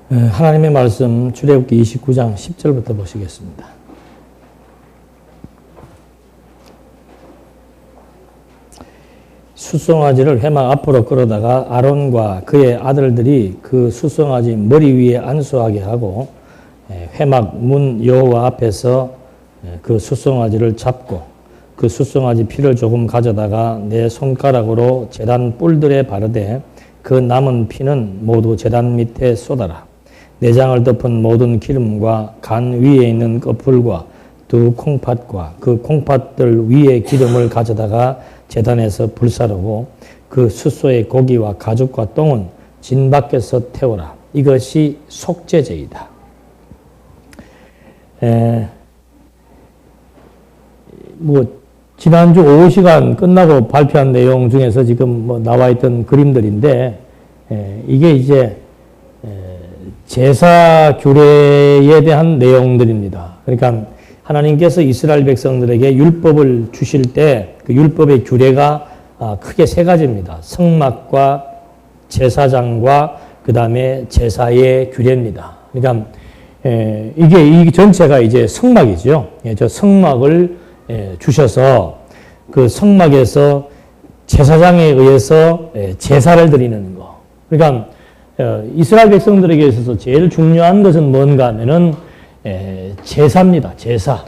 하나님의 말씀 출애굽기 29장 10절부터 보시겠습니다. 숫송아지를 회막 앞으로 끌어다가 아론과 그의 아들들이 그 숫송아지 머리 위에 안수하게 하고 회막 문 여호와 앞에서 그 숫송아지를 잡고 그 숫송아지 피를 조금 가져다가 내 손가락으로 제단 뿔들에 바르되 그 남은 피는 모두 제단 밑에 쏟아라. 내장을 덮은 모든 기름과 간 위에 있는 꺼풀과 두 콩팥과 그 콩팥들 위에 기름을 가져다가 제단에서 불사르고 그 숫소의 고기와 가죽과 똥은 진 밖에서 태우라. 이것이 속죄제이다. 지난주 오후 시간 끝나고 발표한 내용 중에서 지금 나와 있던 그림들인데, 이게 이제 제사 규례에 대한 내용들입니다. 그러니까 하나님께서 이스라엘 백성들에게 율법을 주실 때 그 율법의 규례가 크게 세 가지입니다. 성막과 제사장과 그 다음에 제사의 규례입니다. 그러니까 이게 이 전체가 이제 성막이죠. 저 성막을 주셔서 그 성막에서 제사장에 의해서 제사를 드리는 거. 그러니까 이스라엘 백성들에게 있어서 제일 중요한 것은 뭔가 하면은 제사입니다. 제사.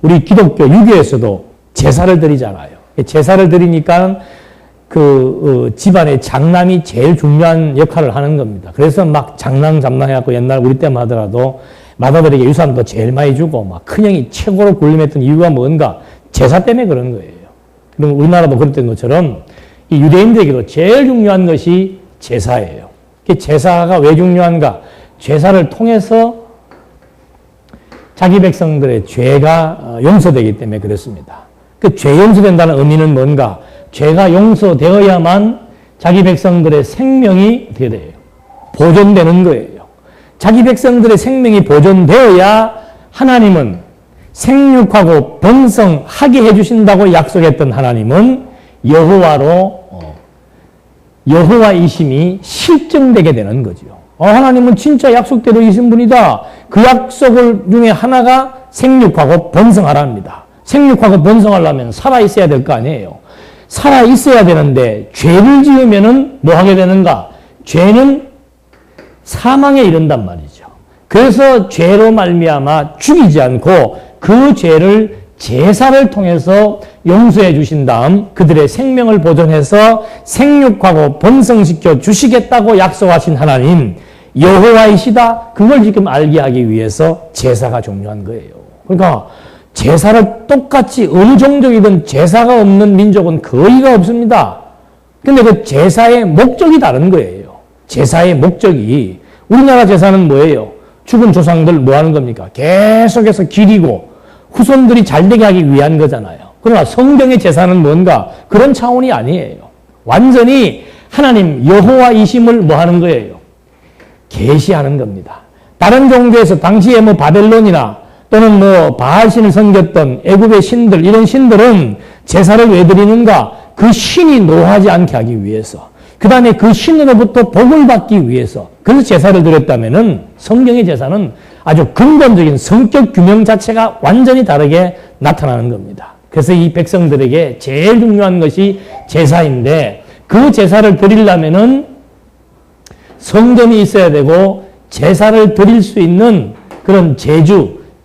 우리 기독교 유교에서도 제사를 드리잖아요. 제사를 드리니까 그 집안의 장남이 제일 중요한 역할을 하는 겁니다. 그래서 막 장랑잡랑해갖고 옛날 우리 때만 하더라도 맏아들에게 유산도 제일 많이 주고 막 큰형이 최고로 군림했던 이유가 뭔가? 제사 때문에 그런 거예요. 그럼 우리나라도 그랬던 것처럼 이 유대인들에게도 제일 중요한 것이 제사예요. 제사가 왜 중요한가? 제사를 통해서 자기 백성들의 죄가 용서되기 때문에 그렇습니다. 그 죄 용서된다는 의미는 뭔가? 죄가 용서되어야만 자기 백성들의 생명이 어떻게 돼요? 보존되는 거예요. 자기 백성들의 생명이 보존되어야 하나님은 생육하고 번성하게 해주신다고 약속했던 하나님은 여호와이심이 실증되게 되는 거죠. 하나님은 진짜 약속대로 이신 분이다. 그 약속을 중에 하나가 생육하고 번성하랍니다. 생육하고 번성하려면 살아있어야 될 거 아니에요. 살아있어야 되는데 죄를 지으면은 뭐 하게 되는가? 죄는 사망에 이른단 말이죠. 그래서 죄로 말미암아 죽이지 않고 그 죄를 제사를 통해서 용서해 주신 다음 그들의 생명을 보존해서 생육하고 번성시켜 주시겠다고 약속하신 하나님 여호와이시다. 그걸 지금 알게 하기 위해서 제사가 중요한 거예요. 그러니까 제사를 똑같이 어느 종족이든 제사가 없는 민족은 거의가 없습니다. 근데 그 제사의 목적이 다른 거예요. 제사의 목적이 우리나라 제사는 뭐예요? 죽은 조상들 뭐 하는 겁니까? 계속해서 기리고 후손들이 잘되게 하기 위한 거잖아요. 그러나 성경의 제사는 뭔가? 그런 차원이 아니에요. 완전히 하나님 여호와이심을 뭐 하는 거예요? 계시하는 겁니다. 다른 종교에서 당시에 바벨론이나 또는 바알신을 섬겼던 애굽의 신들, 이런 신들은 제사를 왜 드리는가? 그 신이 노하지 않게 하기 위해서. 그 다음에 그 신으로부터 복을 받기 위해서. 그래서 제사를 드렸다면은 성경의 제사는 아주 근본적인 성격 규명 자체가 완전히 다르게 나타나는 겁니다. 그래서 이 백성들에게 제일 중요한 것이 제사인데 그 제사를 드리려면은 성전이 있어야 되고 제사를 드릴 수 있는 그런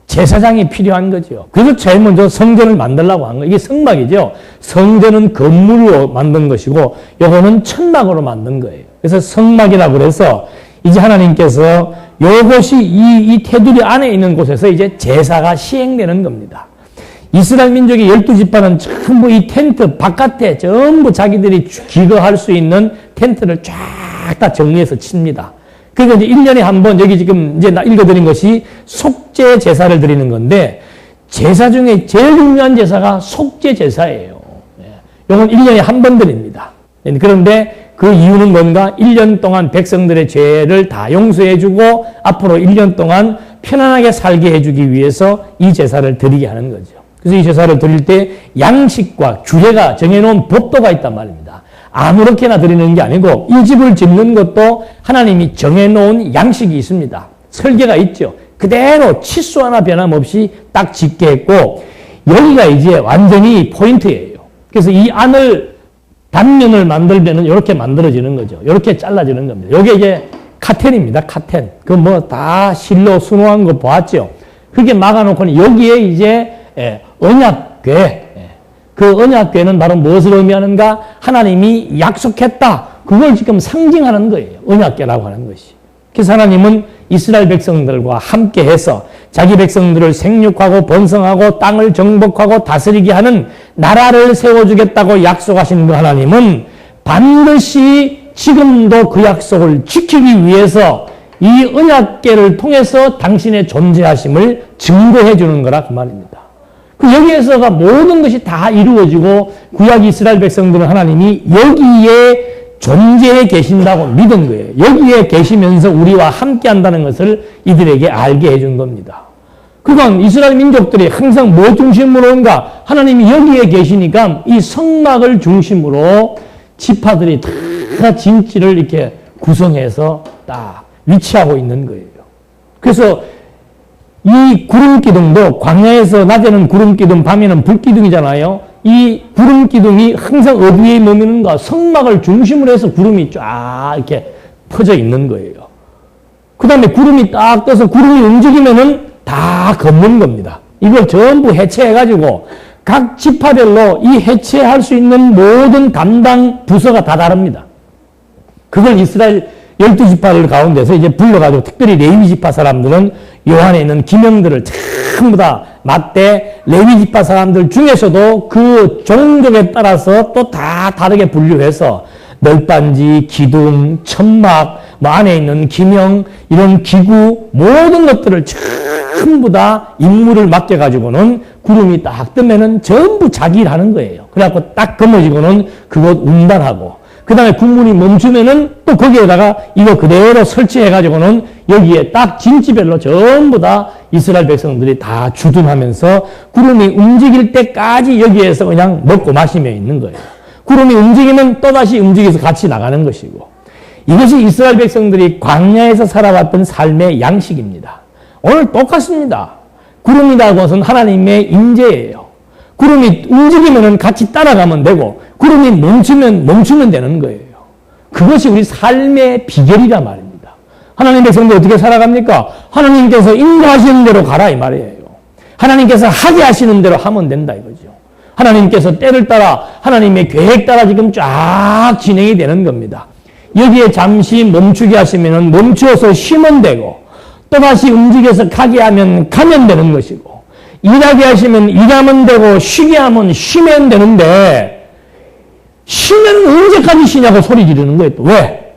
제사장이 필요한 거죠. 그래서 제일 먼저 성전을 만들려고 한 거예요. 이게 성막이죠. 성전은 건물로 만든 것이고 요거는 천막으로 만든 거예요. 그래서 성막이라고 그래서 이제 하나님께서 요것이 이 테두리 안에 있는 곳에서 이제 제사가 시행되는 겁니다. 이스라엘 민족의 12지파는 전부 이 텐트 바깥에 전부 자기들이 기거할 수 있는 텐트를 쫙 다 정리해서 칩니다. 그리고 이제 1년에 한 번, 여기 지금 이제 읽어드린 것이 속죄 제사를 드리는 건데, 제사 중에 제일 중요한 제사가 속죄 제사예요. 이건 1년에 한 번 드립니다. 그런데 그 이유는 뭔가? 1년 동안 백성들의 죄를 다 용서해주고, 앞으로 1년 동안 편안하게 살게 해주기 위해서 이 제사를 드리게 하는 거죠. 그래서 이 제사를 드릴 때 양식과 규례가 정해놓은 법도가 있단 말입니다. 아무렇게나 드리는 게 아니고 이 집을 짓는 것도 하나님이 정해놓은 양식이 있습니다. 설계가 있죠. 그대로 치수 하나 변함없이 딱 짓게 했고 여기가 이제 완전히 포인트예요. 그래서 이 안을 단면을 만들면은 이렇게 만들어지는 거죠. 이렇게 잘라지는 겁니다. 이게 이제 카텐입니다. 카텐. 그 뭐 다 실로 수놓은 거 보았죠. 그게 막아놓고는 여기에 이제 언약궤. 그 언약궤는 바로 무엇을 의미하는가? 하나님이 약속했다. 그걸 지금 상징하는 거예요. 언약궤라고 하는 것이. 그래서 하나님은 이스라엘 백성들과 함께 해서 자기 백성들을 생육하고 번성하고 땅을 정복하고 다스리게 하는 나라를 세워주겠다고 약속하신 그 하나님은 반드시 지금도 그 약속을 지키기 위해서 이 언약궤를 통해서 당신의 존재하심을 증거해 주는 거라 그 말입니다. 그 여기에서가 모든 것이 다 이루어지고 구약 이스라엘 백성들은 하나님이 여기에 존재해 계신다고 믿은 거예요. 여기에 계시면서 우리와 함께 한다는 것을 이들에게 알게 해준 겁니다. 그건 이스라엘 민족들이 항상 뭐 중심으로인가? 하나님이 여기에 계시니까 이 성막을 중심으로 지파들이 다 진지를 이렇게 구성해서 딱 위치하고 있는 거예요. 그래서 이 구름 기둥도 광야에서 낮에는 구름 기둥, 밤에는 불 기둥이잖아요. 이 구름 기둥이 항상 어디에 머무는가? 성막을 중심으로 해서 구름이 쫙 이렇게 퍼져 있는 거예요. 그 다음에 구름이 딱 떠서 구름이 움직이면은 다 걷는 겁니다. 이걸 전부 해체해가지고 각 지파별로 이 해체할 수 있는 모든 담당 부서가 다 다릅니다. 그걸 이스라엘 12지파를 가운데서 이제 불러가지고 특별히 레위지파 사람들은 요 안에 있는 기명들을 전부 다 맡되 레위지파 사람들 중에서도 그 종족에 따라서 또 다 다르게 분류해서 널빤지, 기둥, 천막, 뭐 안에 있는 기명, 이런 기구 모든 것들을 전부 다 임무를 맡겨가지고는 구름이 딱 뜨면은 전부 자기 일 하는 거예요. 그래갖고 딱 검어지고는 그것 운반하고 그 다음에 국문이 멈추면은 또 거기에다가 이거 그대로 설치해가지고는 여기에 딱 진지별로 전부 다 이스라엘 백성들이 다 주둔하면서 구름이 움직일 때까지 여기에서 그냥 먹고 마시며 있는 거예요. 구름이 움직이면 또다시 움직여서 같이 나가는 것이고 이것이 이스라엘 백성들이 광야에서 살아왔던 삶의 양식입니다. 오늘 똑같습니다. 구름이라고 것은 하나님의 임재예요. 구름이 움직이면 같이 따라가면 되고 구름이 멈추면 되는 거예요. 그것이 우리 삶의 비결이란 말입니다. 하나님 백성들 어떻게 살아갑니까? 하나님께서 인도하시는 대로 가라 이 말이에요. 하나님께서 하게 하시는 대로 하면 된다 이거죠. 하나님께서 때를 따라 하나님의 계획 따라 지금 쫙 진행이 되는 겁니다. 여기에 잠시 멈추게 하시면 멈추어서 쉬면 되고 또다시 움직여서 가게 하면 가면 되는 것이고 일하게 하시면 일하면 되고 쉬게 하면 쉬면 되는데 쉬면 언제까지 쉬냐고 소리 지르는 거예요. 또 왜?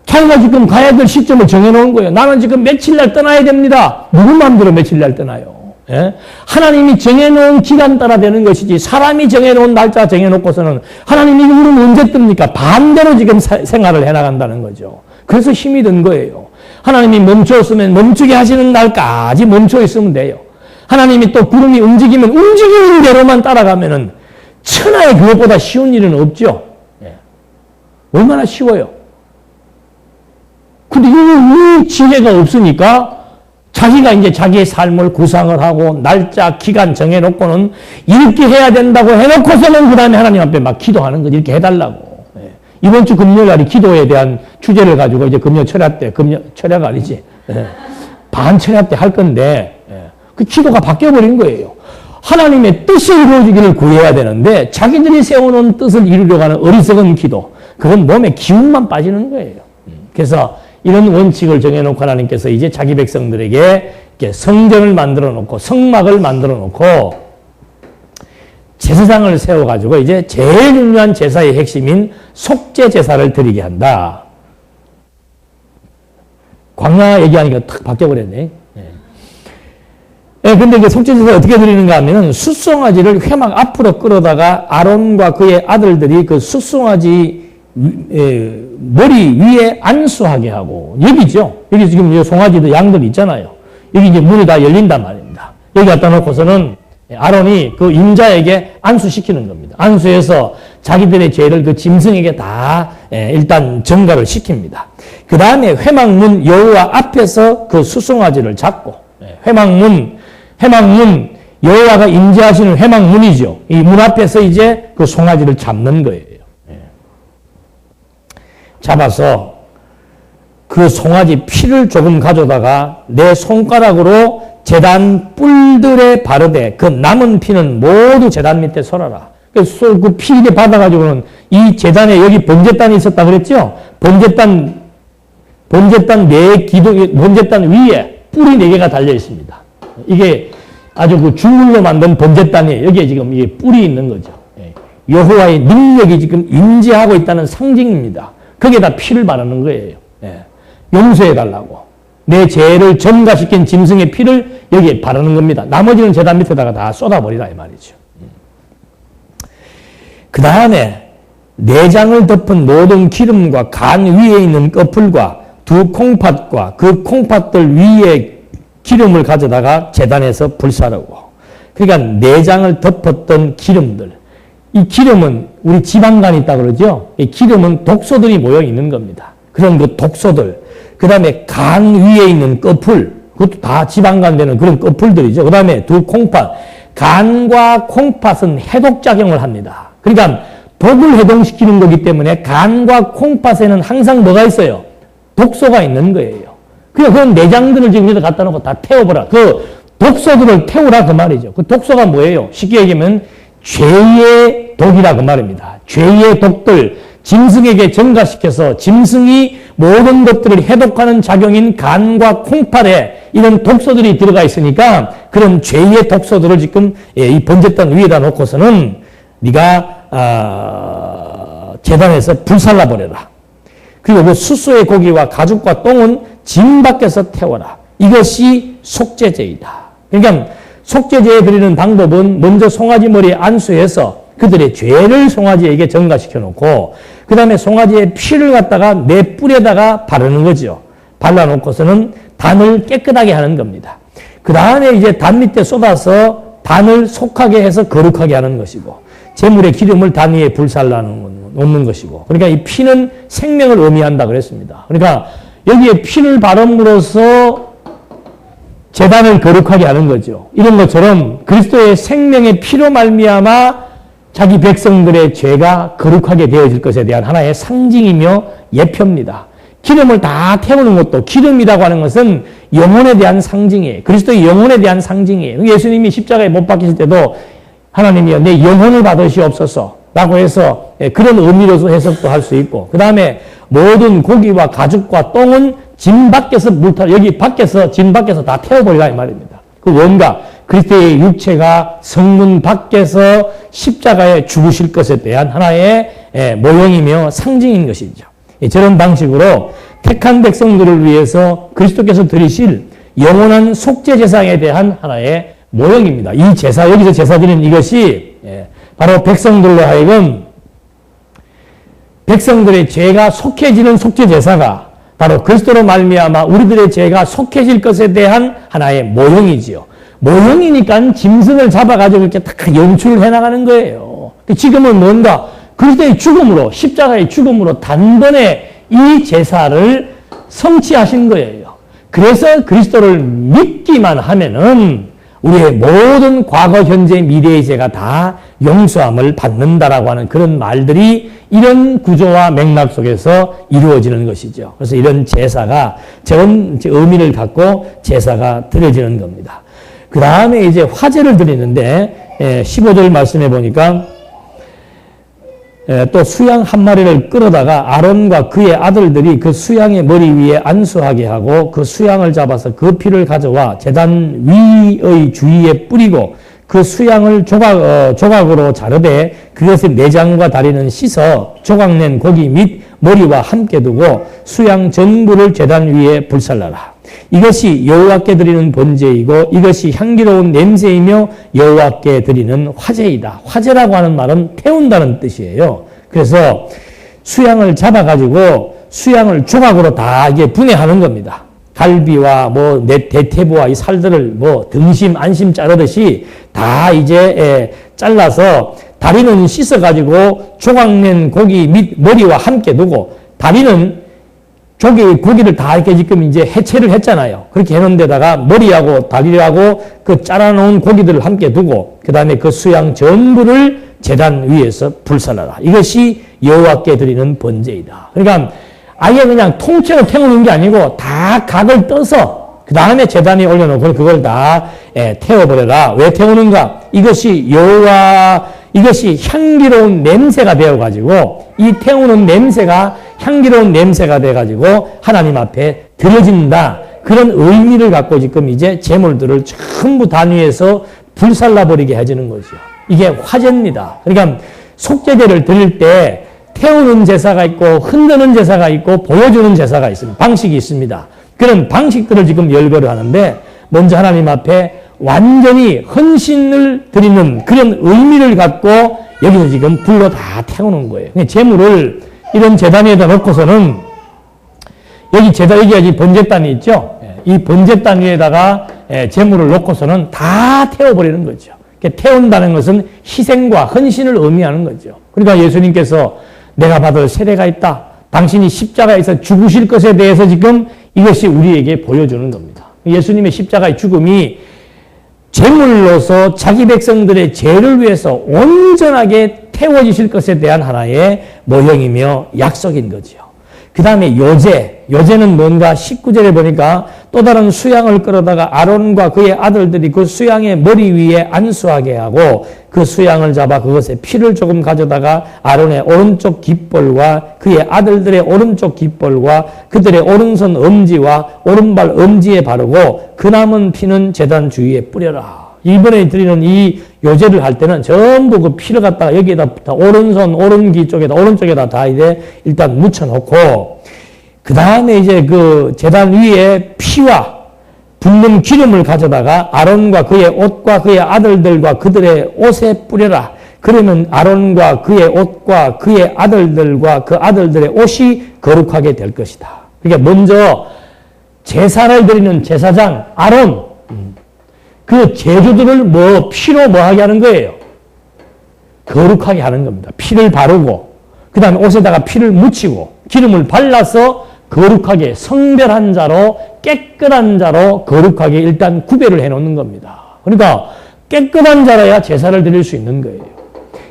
자기가 지금 가야 될 시점을 정해놓은 거예요. 나는 지금 며칠 날 떠나야 됩니다. 누구 마음대로 며칠 날 떠나요? 예? 하나님이 정해놓은 기간 따라 되는 것이지 사람이 정해놓은 날짜 정해놓고서는 하나님이 우리는 언제 뜹니까? 반대로 지금 생활을 해나간다는 거죠. 그래서 힘이 든 거예요. 하나님이 멈추었으면 멈추게 하시는 날까지 멈춰 있으면 돼요. 하나님이 또 구름이 움직이면 움직이는 대로만 따라가면은 천하에 그것보다 쉬운 일은 없죠. 예. 얼마나 쉬워요. 근데 이 지혜가 없으니까 자기가 이제 자기의 삶을 구상을 하고 날짜, 기간 정해놓고는 이렇게 해야 된다고 해놓고서는 그 다음에 하나님 앞에 막 기도하는 거지. 이렇게 해달라고. 예. 이번 주 금요일날이 기도에 대한 주제를 가지고 이제 금요 철야 때, 철야가 아니지. 예. 반철야 때 할 건데, 예. 그 기도가 바뀌어버린 거예요. 하나님의 뜻이 이루어지기를 구해야 되는데 자기들이 세워놓은 뜻을 이루려고 하는 어리석은 기도. 그건 몸에 기운만 빠지는 거예요. 그래서 이런 원칙을 정해놓고 하나님께서 이제 자기 백성들에게 이렇게 성전을 만들어 놓고 성막을 만들어 놓고 제사장을 세워가지고 이제 제일 중요한 제사의 핵심인 속죄 제사를 드리게 한다. 광야 얘기하니까 탁 바뀌어버렸네. 예, 근데 이제 속죄 제사 어떻게 드리는가 하면은 숫송아지를 회막 앞으로 끌어다가 아론과 그의 아들들이 그 숫송아지 머리 위에 안수하게 하고, 여기죠. 여기 지금 송아지들 양들이 있잖아요. 여기 이제 문이 다 열린단 말입니다. 여기 갖다 놓고서는 아론이 그 임자에게 안수시키는 겁니다. 안수해서 자기들의 죄를 그 짐승에게 다 일단 전가를 시킵니다. 그 다음에 회막문 여호와 앞에서 그 수송아지를 잡고, 회막문 여호와가 임재하시는 회막문이죠. 이 문 앞에서 이제 그 송아지를 잡는 거예요. 잡아서 그 송아지 피를 조금 가져다가 내 손가락으로 제단 뿔들에 바르되 그 남은 피는 모두 제단 밑에 설어라. 그래서 그 피를 받아가지고는 이 제단에 여기 번제단이 있었다 그랬죠? 번제단 위에 뿔이 4개가 달려 있습니다. 이게 아주 그 주물로 만든 번제단이에요. 여기에 지금 이게 뿔이 있는 거죠. 여호와의 능력이 지금 임재하고 있다는 상징입니다. 거기에다 피를 바르는 거예요. 용서해달라고. 내 죄를 전가시킨 짐승의 피를 여기에 바르는 겁니다. 나머지는 제단 밑에다가 다 쏟아버리라 이 말이죠. 그 다음에 내장을 덮은 모든 기름과 간 위에 있는 꺼풀과 두 콩팥과 그 콩팥들 위에 기름을 가져다가 제단에서 불사르고, 그러니까 내장을 덮었던 기름들, 이 기름은 우리 지방간이 있다고 그러죠. 이 기름은 독소들이 모여 있는 겁니다. 그런 그 독소들, 그 다음에 간 위에 있는 꺼풀, 그것도 다 지방간 되는 그런 꺼풀들이죠. 그 다음에 두 콩팥, 간과 콩팥은 해독작용을 합니다. 그러니까 독을 해동시키는 거기 때문에 간과 콩팥에는 항상 뭐가 있어요? 독소가 있는 거예요. 그러니까 그 내장들을 지금 여기다 갖다 놓고 다 태워보라. 그 독소들을 태우라 그 말이죠. 그 독소가 뭐예요? 쉽게 얘기하면 죄의 독이라 그 말입니다. 죄의 독들, 짐승에게 전가시켜서 짐승이 모든 것들을 해독하는 작용인 간과 콩팥에 이런 독소들이 들어가 있으니까 그런 죄의 독소들을 지금 이 번제단 위에다 놓고서는 네가 제단에서 불살라 버려라. 그리고 그 수소의 고기와 가죽과 똥은 진 밖에서 태워라. 이것이 속죄제이다. 그러니까 속죄제에 드리는 방법은 먼저 송아지 머리에 안수해서 그들의 죄를 송아지에게 전가시켜 놓고 그 다음에 송아지의 피를 갖다가 내 뿔에다가 바르는 거죠. 발라놓고서는 단을 깨끗하게 하는 겁니다. 그 다음에 이제 단 밑에 쏟아서 단을 속하게 해서 거룩하게 하는 것이고 제물의 기름을 단 위에 불살라 놓는 것이고, 그러니까 이 피는 생명을 의미한다 그랬습니다. 그러니까 여기에 피를 바름으로써 제단을 거룩하게 하는 거죠. 이런 것처럼 그리스도의 생명의 피로 말미암아 자기 백성들의 죄가 거룩하게 되어질 것에 대한 하나의 상징이며 예표입니다. 기름을 다 태우는 것도, 기름이라고 하는 것은 영혼에 대한 상징이에요. 그리스도의 영혼에 대한 상징이에요. 예수님이 십자가에 못 박히실 때도 하나님이여 내 영혼을 받으시옵소서 라고 해서 그런 의미로서 해석도 할 수 있고, 그 다음에 모든 고기와 가죽과 똥은 진 밖에서 여기 밖에서, 진 밖에서 다 태워버리라 이 말입니다. 그 뭔가 그리스도의 육체가 성문 밖에서 십자가에 죽으실 것에 대한 하나의 모형이며 상징인 것이죠. 저런 방식으로 택한 백성들을 위해서 그리스도께서 드리실 영원한 속죄 제사에 대한 하나의 모형입니다. 이 제사, 여기서 제사 드리는 이것이 바로 백성들로 하여금 백성들의 죄가 속해지는 속죄 제사가 바로 그리스도로 말미암아 우리들의 죄가 속해질 것에 대한 하나의 모형이지요. 모형이니까 짐승을 잡아가지고 이렇게 다 연출을 해나가는 거예요. 지금은 뭔가 그리스도의 죽음으로, 십자가의 죽음으로 단번에 이 제사를 성취하신 거예요. 그래서 그리스도를 믿기만 하면은 우리의 모든 과거, 현재, 미래의 죄가 다 용서함을 받는다라고 하는 그런 말들이 이런 구조와 맥락 속에서 이루어지는 것이죠. 그래서 이런 제사가 저런 의미를 갖고 제사가 드려지는 겁니다. 그 다음에 이제 화제를 드리는데 15절 말씀해 보니까 또 수양 한 마리를 끌어다가 아론과 그의 아들들이 그 수양의 머리 위에 안수하게 하고 그 수양을 잡아서 그 피를 가져와 제단 위의 주위에 뿌리고 그 수양을 조각으로 자르되 그것의 내장과 다리는 씻어 조각낸 고기 및 머리와 함께 두고 수양 전부를 제단 위에 불살라라. 이것이 여호와께 드리는 번제이고 이것이 향기로운 냄새이며 여호와께 드리는 화제이다. 화제라고 하는 말은 태운다는 뜻이에요. 그래서 수양을 잡아가지고 수양을 조각으로 다 이게 분해하는 겁니다. 갈비와 뭐 대퇴부와 이 살들을 뭐 등심, 안심 자르듯이 다 이제 잘라서 다리는 씻어가지고 조각낸 고기 및 머리와 함께 두고 다리는 고기를 다 이렇게 지금 이제 해체를 했잖아요. 그렇게 해놓은 데다가 머리하고 다리하고 그 잘라놓은 고기들을 함께 두고 그 다음에 그 수양 전부를 제단 위에서 불살라라. 이것이 여호와께 드리는 번제이다. 그러니까 아예 그냥 통째로 태우는 게 아니고 다 각을 떠서 그 다음에 제단에 올려놓고 그걸 다 태워버려라. 왜 태우는가? 이것이 이것이 향기로운 냄새가 되어가지고 이 태우는 냄새가 향기로운 냄새가 돼가지고 하나님 앞에 드려진다. 그런 의미를 갖고 지금 이제 제물들을 전부 단위에서 불살라버리게 해주는 거죠. 이게 화제입니다. 그러니까 속죄제를 드릴 때 태우는 제사가 있고 흔드는 제사가 있고 보여주는 제사가 있습니다. 방식이 있습니다. 그런 방식들을 지금 열거를 하는데 먼저 하나님 앞에 완전히 헌신을 드리는 그런 의미를 갖고 여기서 지금 불로 다 태우는 거예요. 제물을 이런 제단 위에다 놓고서는 여기가 번제단이 있죠. 이 번제단 위에다가 제물을 놓고서는 다 태워버리는 거죠. 태운다는 것은 희생과 헌신을 의미하는 거죠. 그러니까 예수님께서 내가 받을 세례가 있다. 당신이 십자가에서 죽으실 것에 대해서 지금 이것이 우리에게 보여주는 겁니다. 예수님의 십자가의 죽음이 제물로서 자기 백성들의 죄를 위해서 온전하게 태워지실 것에 대한 하나의 모형이며 약속인 거죠. 그 다음에 요제는 뭔가 19절에 보니까 또 다른 수양을 끌어다가 아론과 그의 아들들이 그 수양의 머리 위에 안수하게 하고 그 수양을 잡아 그것에 피를 조금 가져다가 아론의 오른쪽 깃벌과 그의 아들들의 오른쪽 깃벌과 그들의 오른손 엄지와 오른발 엄지에 바르고 그 남은 피는 제단 주위에 뿌려라. 이번에 드리는 이 요제를 할 때는 전부 그 피를 갖다가 여기에다 오른손, 오른귀 쪽에다, 오른쪽에다 다 이제 일단 묻혀놓고, 그 다음에 이제 그 제단 위에 피와 붓는 기름을 가져다가 아론과 그의 옷과 그의 아들들과 그들의 옷에 뿌려라. 그러면 아론과 그의 옷과 그의 아들들과 그 아들들의 옷이 거룩하게 될 것이다. 그러니까 먼저 제사를 드리는 제사장 아론, 그 제주들을 피로 하게 하는 거예요? 거룩하게 하는 겁니다. 피를 바르고, 그 다음에 옷에다가 피를 묻히고, 기름을 발라서 거룩하게, 성별한 자로, 깨끗한 자로 거룩하게 일단 구별을 해 놓는 겁니다. 그러니까 깨끗한 자라야 제사를 드릴 수 있는 거예요.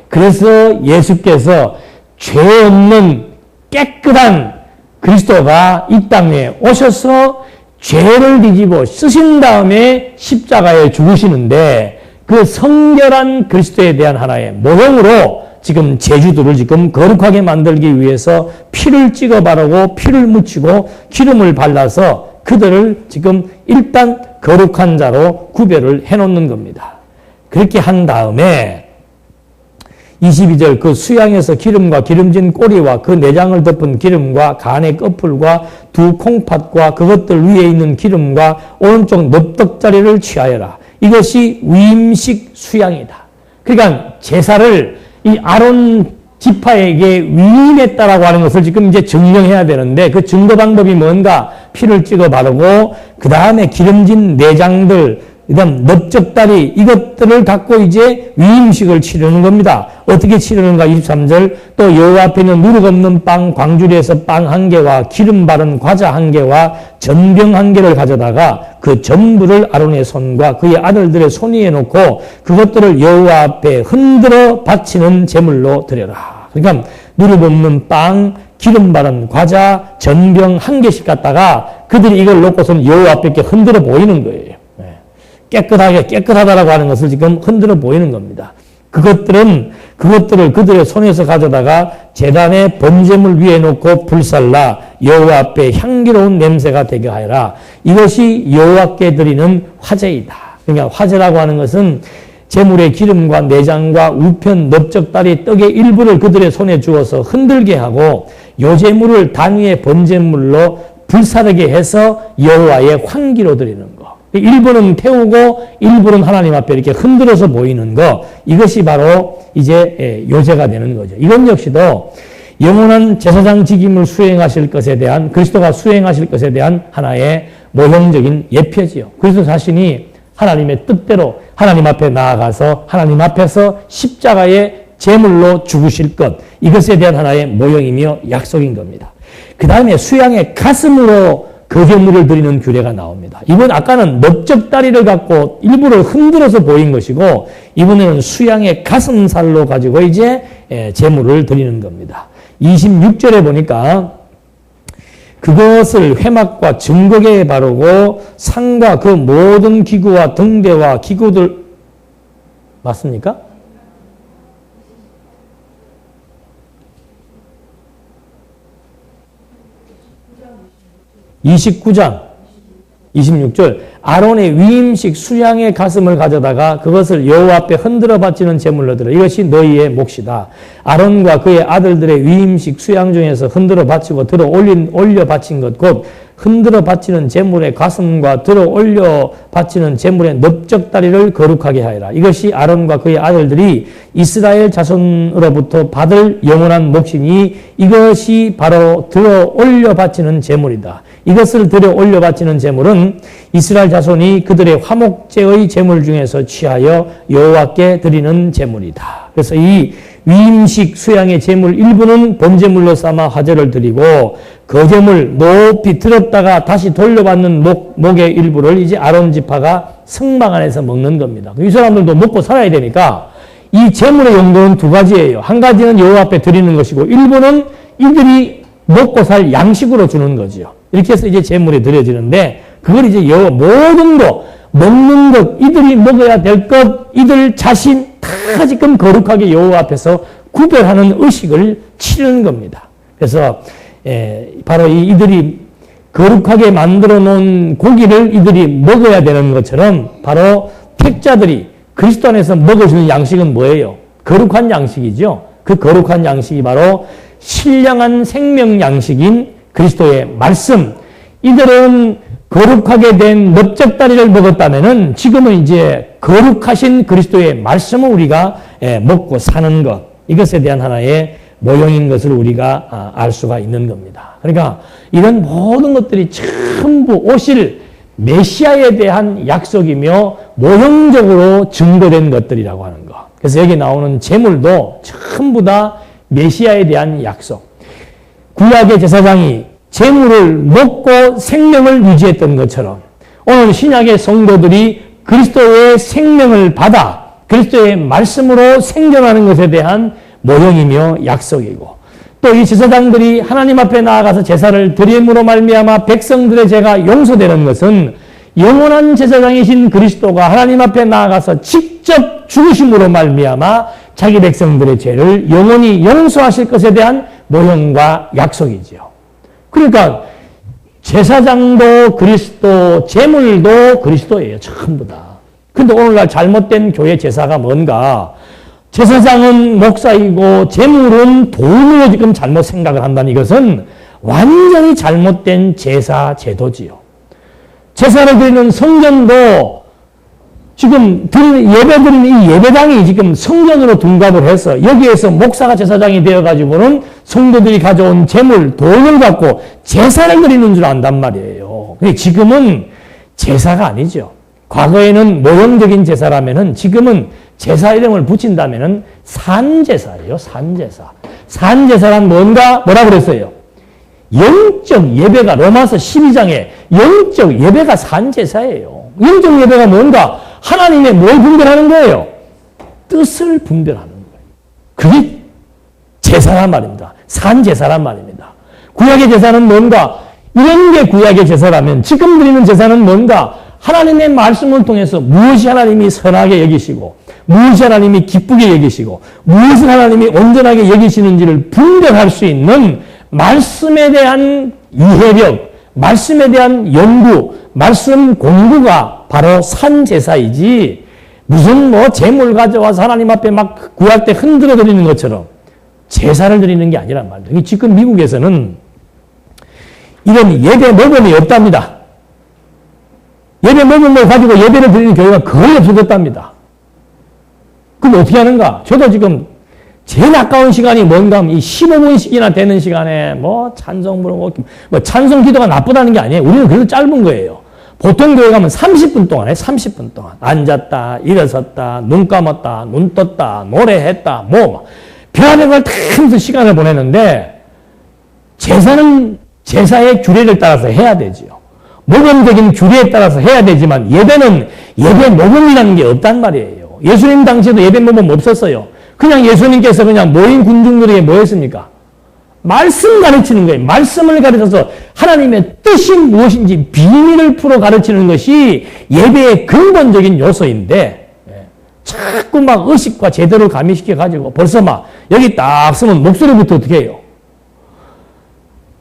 그래서 예수께서 죄 없는 깨끗한 그리스도가 이 땅에 오셔서 죄를 뒤집어 쓰신 다음에 십자가에 죽으시는데 그 성결한 그리스도에 대한 하나의 모형으로 지금 제주들을 지금 거룩하게 만들기 위해서 피를 찍어 바르고 피를 묻히고 기름을 발라서 그들을 지금 일단 거룩한 자로 구별을 해놓는 겁니다. 그렇게 한 다음에 22절 그 수양에서 기름과 기름진 꼬리와 그 내장을 덮은 기름과 간의 끝풀과 두 콩팥과 그것들 위에 있는 기름과 오른쪽 넙떡자리를 취하여라. 이것이 위임식 수양이다. 그러니까 제사를 이 아론 지파에게 위임했다라고 하는 것을 지금 이제 증명해야 되는데 그 증거 방법이 뭔가? 피를 찍어 바르고 그 다음에 기름진 내장들 그다음 넓적다리 이것들을 갖고 이제 위임식을 치르는 겁니다. 어떻게 치르는가? 23절 또 여호와 앞에 있는 누룩 없는 빵 광주리에서 빵 한 개와 기름 바른 과자 한 개와 전병 한 개를 가져다가 그 전부를 아론의 손과 그의 아들들의 손 위에 놓고 그것들을 여호와 앞에 흔들어 바치는 제물로 드려라. 그러니까 누룩 없는 빵, 기름 바른 과자, 전병 한 개씩 갖다가 그들이 이걸 놓고서는 여호와 앞에 이렇게 흔들어 보이는 거예요. 깨끗하다라고 하는 것을 지금 흔들어 보이는 겁니다. 그것들을 그들의 손에서 가져다가 제단의 번제물 위에 놓고 불살라 여호와 앞에 향기로운 냄새가 되게 하여라. 이것이 여호와께 드리는 화제이다. 그러니까 화제라고 하는 것은 제물의 기름과 내장과 우편, 넓적다리, 떡의 일부를 그들의 손에 주어서 흔들게 하고 요 제물을 단위의 번제물로 불사르게 해서 여호와의 환기로 드리는 것. 일부는 태우고 일부는 하나님 앞에 이렇게 흔들어서 보이는 것. 이것이 바로 이제 요제가 되는 거죠. 이건 역시도 영원한 제사장 직임을 수행하실 것에 대한 그리스도가 수행하실 것에 대한 하나의 모형적인 예표지요. 그래서 자신이 하나님의 뜻대로 하나님 앞에 나아가서 하나님 앞에서 십자가의 제물로 죽으실 것, 이것에 대한 하나의 모형이며 약속인 겁니다. 그 다음에 수양의 가슴으로 거제물을 드리는 규례가 나옵니다. 이번 아까는 넓적다리를 갖고 일부를 흔들어서 보인 것이고, 이번에는 수양의 가슴살로 가지고 이제 제물을 드리는 겁니다. 26절에 보니까 그것을 회막과 증거계에 바르고 상과 그 모든 기구와 등대와 기구들, 맞습니까? (29장) 26절 아론의 위임식 수양의 가슴을 가져다가 그것을 여호와 앞에 흔들어 바치는 제물로 드려. 이것이 너희의 몫이다. 아론과 그의 아들들의 위임식 수양 중에서 흔들어 바치고 들어 올려 바친 것 곧 흔들어 바치는 제물의 가슴과 들어 올려 바치는 제물의 넓적다리를 거룩하게 하여라. 이것이 아론과 그의 아들들이 이스라엘 자손으로부터 받을 영원한 몫이니 이것이 바로 들어 올려 바치는 제물이다. 이것을 들여 올려 바치는 제물은 이스라엘 자손이 그들의 화목제의 제물 중에서 취하여 여호와께 드리는 제물이다. 그래서 이 위임식 수양의 제물 일부는 번제물로 삼아 화제를 드리고 거제물 높이 들었다가 다시 돌려받는 목의 일부를 이제 아론 지파가 성막 안에서 먹는 겁니다. 이 사람들도 먹고 살아야 되니까 이 제물의 용도는 두 가지예요. 한 가지는 여호와 앞에 드리는 것이고 일부는 이들이 먹고 살 양식으로 주는 거지요. 이렇게 해서 이제 제물이 드려지는데 그걸 이제 모든 거 먹는 것, 이들이 먹어야 될 것, 이들 자신 다 지금 거룩하게 여호와 앞에서 구별하는 의식을 치르는 겁니다. 그래서 바로 이들이 거룩하게 만들어 놓은 고기를 이들이 먹어야 되는 것처럼 바로 택자들이 그리스도 안에서 먹어주는 양식은 뭐예요? 거룩한 양식이죠. 그 거룩한 양식이 바로 신령한 생명 양식인 그리스도의 말씀. 이들은 거룩하게 된 넓적다리를 먹었다면은 지금은 이제 거룩하신 그리스도의 말씀을 우리가 먹고 사는 것, 이것에 대한 하나의 모형인 것을 우리가 알 수가 있는 겁니다. 그러니까 이런 모든 것들이 전부 오실 메시아에 대한 약속이며 모형적으로 증거된 것들이라고 하는 것. 그래서 여기 나오는 제물도 전부 다 메시아에 대한 약속. 구약의 제사장이 제물을 먹고 생명을 유지했던 것처럼 오늘 신약의 성도들이 그리스도의 생명을 받아 그리스도의 말씀으로 생존하는 것에 대한 모형이며 약속이고, 또 이 제사장들이 하나님 앞에 나아가서 제사를 드림으로 말미암아 백성들의 죄가 용서되는 것은 영원한 제사장이신 그리스도가 하나님 앞에 나아가서 직접 죽으심으로 말미암아 자기 백성들의 죄를 영원히 용서하실 것에 대한 모형과 약속이지요. 그러니까 제사장도 그리스도, 제물도 그리스도예요. 전부 다. 근데 오늘날 잘못된 교회 제사가 뭔가, 제사장은 목사이고 제물은 돈으로 지금 잘못 생각을 한다는 이것은 완전히 잘못된 제사 제도지요. 제사를 드리는 성전도 지금 예배 드리는 이 예배당이 지금 성전으로 둔갑을 해서 여기에서 목사가 제사장이 되어가지고는 성도들이 가져온 제물, 돈을 갖고 제사를 드리는 줄 안단 말이에요. 근데 지금은 제사가 아니죠. 과거에는 모형적인 제사라면은 지금은 제사 이름을 붙인다면은 산제사예요, 산제사. 산제사란 뭐라 그랬어요? 영적 예배가 로마서 12장에 영적 예배가 산제사예요. 영적 예배가 뭔가? 하나님의 뭘 분별하는 거예요? 뜻을 분별하는 거예요. 그게 제사란 말입니다. 산제사란 말입니다. 구약의 제사는 뭔가? 이런 게 구약의 제사라면 지금 드리는 제사는 뭔가? 하나님의 말씀을 통해서 무엇이 하나님이 선하게 여기시고 무엇이 하나님이 기쁘게 여기시고 무엇을 하나님이 온전하게 여기시는지를 분별할 수 있는 말씀에 대한 이해력, 말씀에 대한 연구, 말씀 공부가 바로 산제사이지 무슨 제물 가져와서 하나님 앞에 막 구할 때 흔들어 드리는 것처럼 제사를 드리는 게 아니란 말이에요. 지금 미국에서는 이런 예배 모범이 없답니다. 예배 모범을 가지고 예배를 드리는 교회가 거의 없어졌답니다. 그럼 어떻게 하는가? 저도 지금 제일 아까운 시간이 뭔가 하면 이 15분씩이나 되는 시간에 찬송 부르고 찬송 기도가 나쁘다는 게 아니에요. 우리는 그래도 짧은 거예요. 보통 교회 가면 30분 동안 해, 30분 동안. 앉았다, 일어섰다, 눈 감았다, 눈 떴다, 노래했다, 별하는 걸 다 하면서 시간을 보내는데, 제사는 제사의 규례를 따라서 해야 되지요. 모범적인 규례에 따라서 해야 되지만, 예배는 예배 모범이라는 게 없단 말이에요. 예수님 당시에도 예배 모범 없었어요. 그냥 예수님께서 그냥 모인 군중들에게 뭐 했습니까? 말씀 가르치는 거예요. 말씀을 가르쳐서 하나님의 뜻이 무엇인지 비밀을 풀어 가르치는 것이 예배의 근본적인 요소인데, 자꾸 막 의식과 제대로 가미시켜가지고 벌써 막 여기 딱 쓰면 목소리부터 어떻게 해요?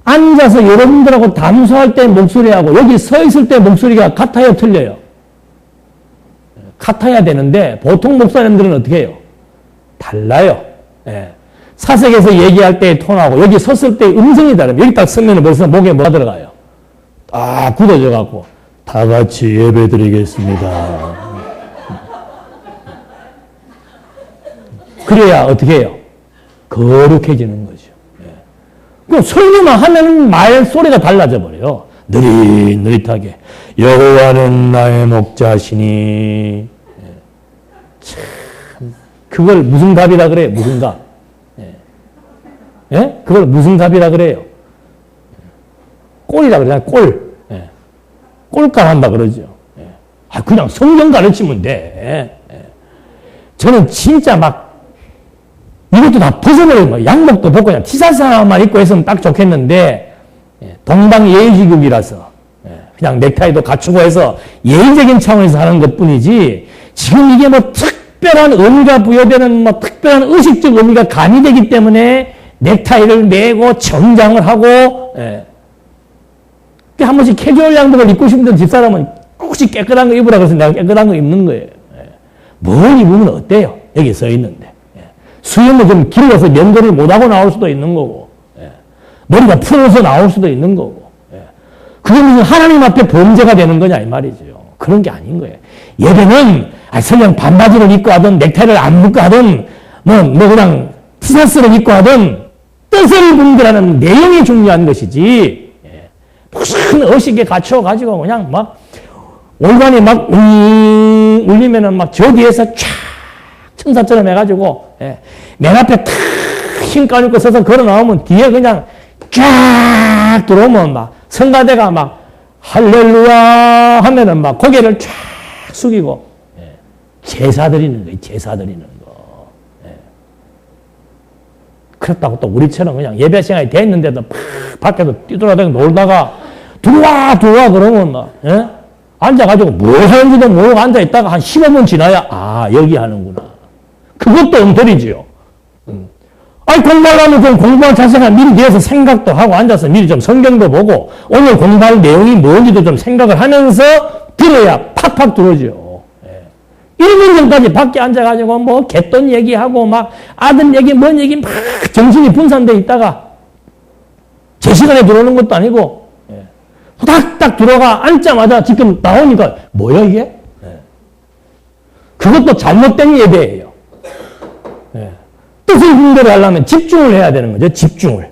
앉아서 여러분들하고 담소할 때 목소리하고 여기 서 있을 때 목소리가 같아요, 틀려요? 같아야 되는데 보통 목사님들은 어떻게 해요? 달라요. 사색에서 얘기할 때의 톤하고 여기 섰을 때의 음성이 다르면 여기 딱 서면 벌써 목에 뭐가 들어가요? 아, 굳어져 갖고 다 같이 예배 드리겠습니다. 그래야 어떻게 해요? 거룩해지는 거죠. 그럼 설교만 하면 말소리가 달라져 버려요. 느릿느릿하게 여호와는 나의 목자시니. 참 그걸 무슨 답이라 그래요? 무슨 답? 예? 그걸 무슨 답이라 그래요? 꼴이라 그러잖아요. 꼴. 꼴값 한다 그러죠. 그냥 성경 가르치면 돼. 저는 진짜 막 이것도 다 벗어버리고 양복도 벗고 그냥 티셔츠 하나만 입고 했으면 딱 좋겠는데 동방예의지국이라서 그냥 넥타이도 갖추고 해서 예의적인 차원에서 하는 것뿐이지 지금 이게 뭐 특별한 의미가 부여되는 뭐 특별한 의식적 의미가 가미되기 때문에 넥타이를 매고 정장을 하고 한 번씩 캐주얼 양복을 입고 싶은 집사람은 혹시 깨끗한 거 입으라 그래서 내가 깨끗한 거 입는 거예요. 뭘 입으면 어때요? 여기 써 있는데. 수염을 좀 길러서 면도를 못하고 나올 수도 있는 거고, 머리가 풀어서 나올 수도 있는 거고, 그게 무슨 하나님 앞에 범죄가 되는 거냐, 이 말이죠. 그런 게 아닌 거예요. 예배는, 설령 반바지를 입고 하든, 넥타이를 안 묶고 하든, 그냥 티셔츠를 입고 하든, 뜻을 분별하는 내용이 중요한 것이지, 무슨 의식에 갖춰가지고 그냥 막, 올간이 막, 울리면은 막 저 뒤에서 쫙, 천사처럼 해가지고, 맨 앞에 탁 힘 까놓고 서서 걸어 나오면 뒤에 그냥 쫙 들어오면 막 성가대가 막 할렐루야 하면은 막 고개를 쫙 숙이고, 제사 드리는 거예요, 제사 드리는 거. 그렇다고 또 우리처럼 그냥 예배 시간이 됐는데도 팍 밖에서 뛰돌아다니고 놀다가 들어와 그러면 막, 앉아가지고 뭘 하는지도 모르고 앉아있다가 한 15분 지나야, 여기 하는구나. 그것도 엉터리지요. 공부하려면 그럼 공부할 자세가 미리 뒤에서 생각도 하고 앉아서 미리 좀 성경도 보고 오늘 공부할 내용이 뭔지도 좀 생각을 하면서 들어야 팍팍 들어오죠. 1분 전까지 밖에 앉아가지고 뭐 개돈 얘기하고 막 아들 얘기 뭔 얘기 막 정신이 분산돼 있다가 제 시간에 들어오는 것도 아니고 후닥딱 들어가 앉자마자 지금 나오니까 뭐야 이게? 그것도 잘못된 예배예요. 뜻을 분별하려면 집중을 해야 되는 거죠. 집중을.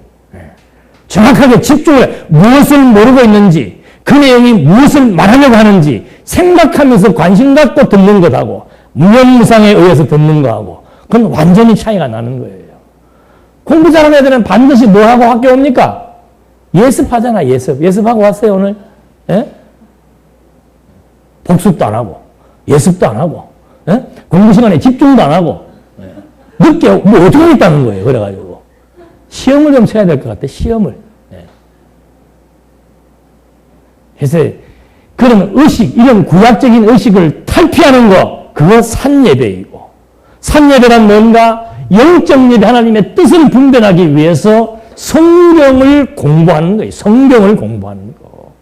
정확하게 집중을 무엇을 모르고 있는지 그 내용이 무엇을 말하려고 하는지 생각하면서 관심 갖고 듣는 것하고 무념무상에 의해서 듣는 거하고 그건 완전히 차이가 나는 거예요. 공부 잘하는 애들은 반드시 뭐 하고 학교 옵니까? 예습하잖아. 예습하고 왔어요 오늘? 복습도 안 하고 예습도 안 하고 공부 시간에 집중도 안 하고 늦게 뭐 어떻게 하겠다는 거예요. 그래가지고 시험을 좀 쳐야 될 것 같아. 시험을. 그래서 그런 의식, 이런 구약적인 의식을 탈피하는 거, 그거 산예배이고, 산예배란 뭔가 영적 예배, 하나님의 뜻을 분별하기 위해서 성경을 공부하는 거예요. 성경을 공부하는 거.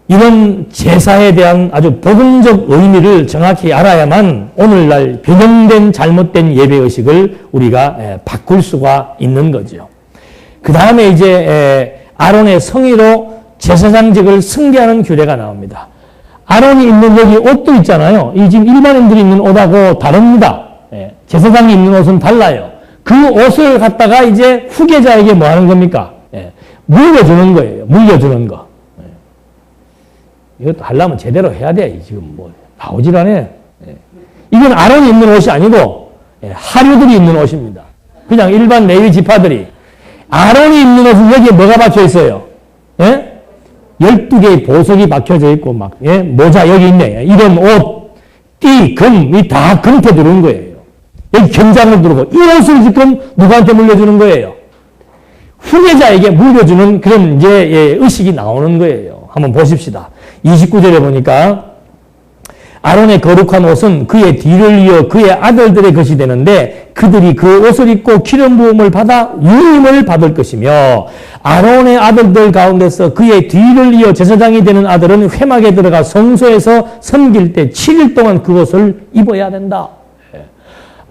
이런 제사에 대한 아주 복음적 의미를 정확히 알아야만 오늘날 변형된 잘못된 예배의식을 우리가 바꿀 수가 있는 거죠. 그 다음에 이제 아론의 성의로 제사장직을 승계하는 규례가 나옵니다. 아론이 입는 여기 옷도 있잖아요. 이 지금 일반인들이 입는 옷하고 다릅니다. 제사장이 입는 옷은 달라요. 그 옷을 갖다가 이제 후계자에게 뭐 하는 겁니까? 물려주는 거예요. 물려주는 거. 이것도 하려면 제대로 해야 돼. 지금 뭐 나오질 않아요. 이건 아론이 입는 옷이 아니고 하류들이 입는 옷입니다. 그냥 일반 레위 지파들이. 아론이 입는 옷은 여기에 뭐가 박혀 있어요? 12개의 보석이 박혀져 있고 모자 여기 있네. 이런 옷, 띠, 금, 이 다 금태 들어온 거예요. 여기 경장을 두르고 이 옷을 지금 누구한테 물려주는 거예요? 후계자에게 물려주는 그런 이제 의식이 나오는 거예요. 한번 보십시다. 29절에 보니까 아론의 거룩한 옷은 그의 뒤를 이어 그의 아들들의 것이 되는데 그들이 그 옷을 입고 기름 부음을 받아 위임을 받을 것이며 아론의 아들들 가운데서 그의 뒤를 이어 제사장이 되는 아들은 회막에 들어가 성소에서 섬길 때 7일 동안 그것을 입어야 된다.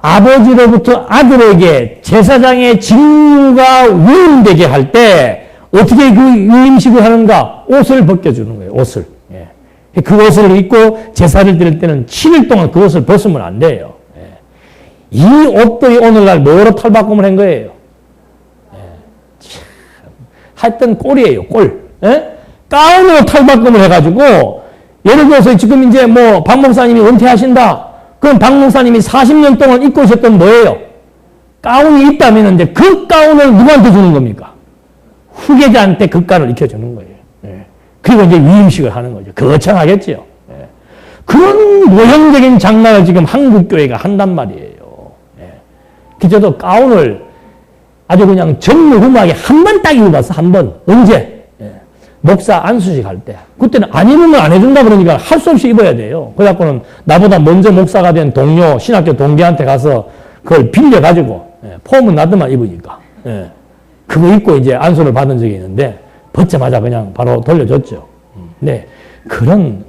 아버지로부터 아들에게 제사장의 직무가 위임되게 할 때 어떻게 그 위임식을 하는가? 옷을 벗겨주는 거예요. 옷을. 그 옷을 입고 제사를 드릴 때는 7일 동안 그 옷을 벗으면 안 돼요. 이 옷들이 오늘날 뭐로 탈바꿈을 한 거예요? 하여튼 꼴이에요, 꼴. 가운으로 탈바꿈을 해가지고, 예를 들어서 지금 이제 뭐, 박 목사님이 은퇴하신다. 그럼 박 목사님이 40년 동안 입고 오셨던 뭐예요? 가운이 있다면 이제 그 가운을 누구한테 주는 겁니까? 후계자한테 그 가운을 익혀주는 거예요. 그리고 이제 위임식을 하는 거죠. 거창하겠죠. 그런 모형적인 장난을 지금 한국교회가 한단 말이에요. 저도 가운을 아주 그냥 전무후무하게 한 번 딱 입어봤어. 한 번. 언제? 목사 안수식 할 때. 그때는 안 입으면 안 해준다 그러니까 할 수 없이 입어야 돼요. 그래갖고는 나보다 먼저 목사가 된 동료, 신학교 동기한테 가서 그걸 빌려가지고 폼은 나도만 입으니까. 그거 입고 이제 안수를 받은 적이 있는데 벗자마자 그냥 바로 돌려줬죠. 네. 그런,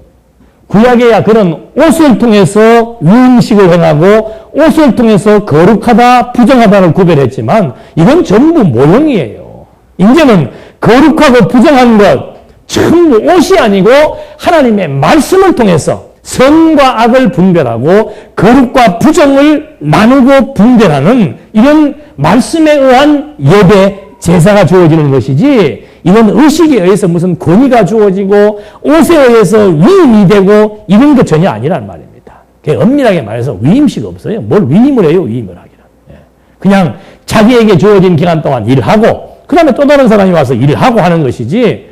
구약에야 그런 옷을 통해서 위임식을 행하고 옷을 통해서 거룩하다, 부정하다를 구별했지만 이건 전부 모형이에요. 이제는 거룩하고 부정한 것, 전부 옷이 아니고 하나님의 말씀을 통해서 선과 악을 분별하고 거룩과 부정을 나누고 분별하는 이런 말씀에 의한 예배, 제사가 주어지는 것이지 이건 의식에 의해서 무슨 권위가 주어지고 옷에 의해서 위임이 되고 이런 것 전혀 아니란 말입니다. 엄밀하게 말해서 위임식 없어요. 뭘 위임을 해요, 위임을 하기는. 그냥 자기에게 주어진 기간 동안 일하고 그 다음에 또 다른 사람이 와서 일을 하고 하는 것이지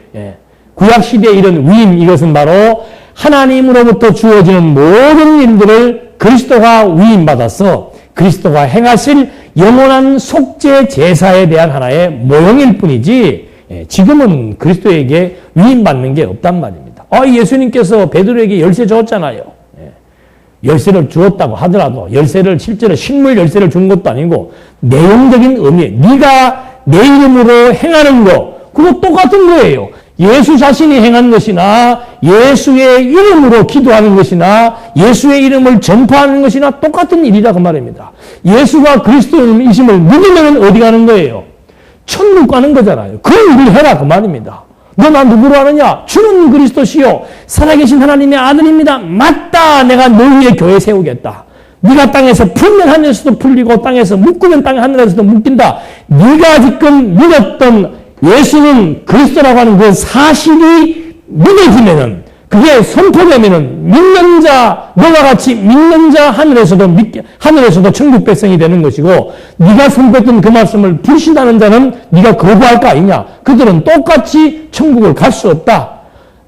구약시대의 이런 위임 이것은 바로 하나님으로부터 주어지는 모든 일들을 그리스도가 위임받아서 그리스도가 행하실 영원한 속죄 제사에 대한 하나의 모형일 뿐이지 지금은 그리스도에게 위임받는 게 없단 말입니다. 예수님께서 베드로에게 열쇠 줬잖아요. 열쇠를 주었다고 하더라도 열쇠를 실제로 식물 열쇠를 준 것도 아니고 내용적인 의미, 네가 내 이름으로 행하는 거 그거 똑같은 거예요. 예수 자신이 행한 것이나 예수의 이름으로 기도하는 것이나 예수의 이름을 전파하는 것이나 똑같은 일이라 그 말입니다. 예수가 그리스도이심을 믿으면 어디 가는 거예요? 천국 가는 거잖아요. 그 일을 해라 그 말입니다. 너 나 누구로 하느냐? 주는 그리스도시요 살아계신 하나님의 아들입니다. 맞다. 내가 너 위에 교회 세우겠다. 네가 땅에서 풀면 하늘에서도 풀리고 땅에서 묶으면 땅 하늘에서도 묶인다. 네가 지금 믿었던 예수는 그리스도라고 하는 그 사실이 믿어지면은 그게 선포되면은 믿는 자, 너와 같이 믿는 자 하늘에서도 천국 백성이 되는 것이고 네가 선포했던 그 말씀을 불신하는 자는 네가 거부할 거 아니냐. 그들은 똑같이 천국을 갈 수 없다.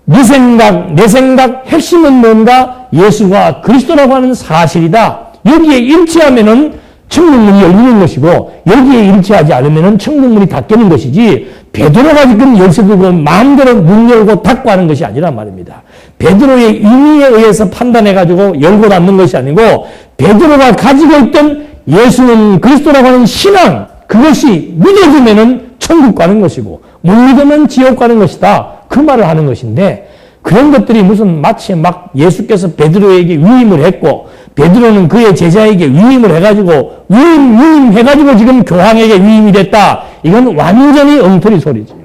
네 생각, 내 생각, 핵심은 뭔가? 예수가 그리스도라고 하는 사실이다. 여기에 일치하면은 천국문이 열리는 것이고 여기에 일치하지 않으면 천국문이 닫히는 것이지 베드로가 지금 열쇠 두고 마음대로 문 열고 닫고 하는 것이 아니란 말입니다. 베드로의 임의에 의해서 판단해가지고 열고 닫는 것이 아니고 베드로가 가지고 있던 예수는 그리스도라고 하는 신앙 그것이 믿어지면 천국 가는 것이고 못 믿으면 지옥 가는 것이다. 그 말을 하는 것인데 그런 것들이 무슨 마치 막 예수께서 베드로에게 위임을 했고 베드로는 그의 제자에게 위임을 해가지고 위임해가지고 지금 교황에게 위임이 됐다. 이건 완전히 엉터리 소리죠.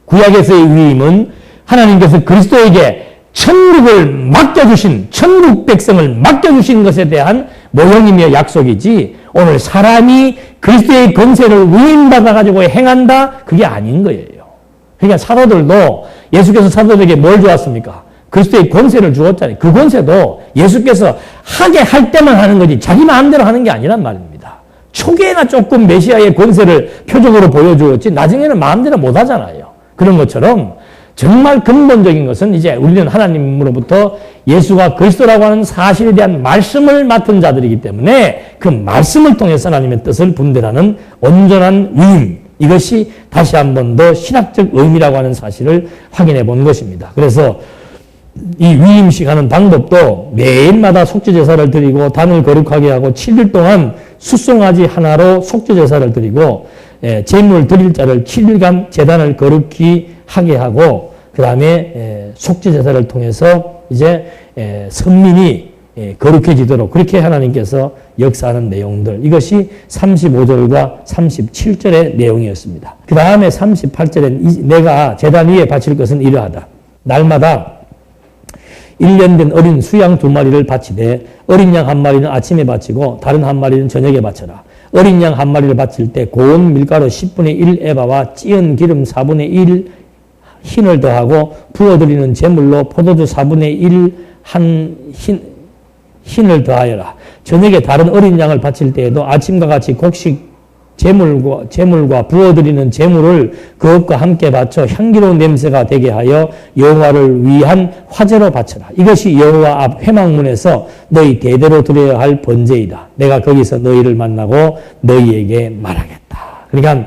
구약에서의 위임은 하나님께서 그리스도에게 천국을 맡겨주신 천국 백성을 맡겨주신 것에 대한 모형이며 약속이지 오늘 사람이 그리스도의 권세를 위임받아가지고 행한다? 그게 아닌 거예요. 그러니까 사도들도 예수께서 사도들에게 뭘 주었습니까? 그리스도의 권세를 주었잖아요. 그 권세도 예수께서 하게 할 때만 하는 거지 자기 마음대로 하는 게 아니란 말입니다. 초기에나 조금 메시아의 권세를 표적으로 보여주었지 나중에는 마음대로 못 하잖아요. 그런 것처럼 정말 근본적인 것은 이제 우리는 하나님으로부터 예수가 그리스도라고 하는 사실에 대한 말씀을 맡은 자들이기 때문에 그 말씀을 통해서 하나님의 뜻을 분별하는 온전한 위임, 이것이 다시 한 번 더 신학적 의미라고 하는 사실을 확인해 본 것입니다. 그래서 이 위임식 하는 방법도 매일마다 속죄제사를 드리고 단을 거룩하게 하고 7일 동안 숫송아지 하나로 속죄제사를 드리고 제물 드릴 자를 7일간 제단을 거룩히 하게 하고 그 다음에 속죄제사를 통해서 이제 선민이 거룩해지도록 그렇게 하나님께서 역사하는 내용들, 이것이 35절과 37절의 내용이었습니다. 그 다음에 38절에 내가 제단 위에 바칠 것은 이러하다. 날마다 1년 된 어린 수양 2마리를 바치되 어린 양 1마리는 아침에 바치고 다른 1마리는 저녁에 바쳐라. 어린 양 1마리를 바칠 때 고운 밀가루 10분의 1 에바와 찌은 기름 4분의 1 흰을 더하고 부어드리는 제물로 포도주 4분의 1 흰을 더하여라. 저녁에 다른 어린 양을 바칠 때에도 아침과 같이 곡식 제물과 부어드리는 제물을 그것과 함께 바쳐 향기로운 냄새가 되게 하여 여호와를 위한 화제로 바쳐라. 이것이 여호와 앞 회막문에서 너희 대대로 드려야 할 번제이다. 내가 거기서 너희를 만나고 너희에게 말하겠다. 그러니까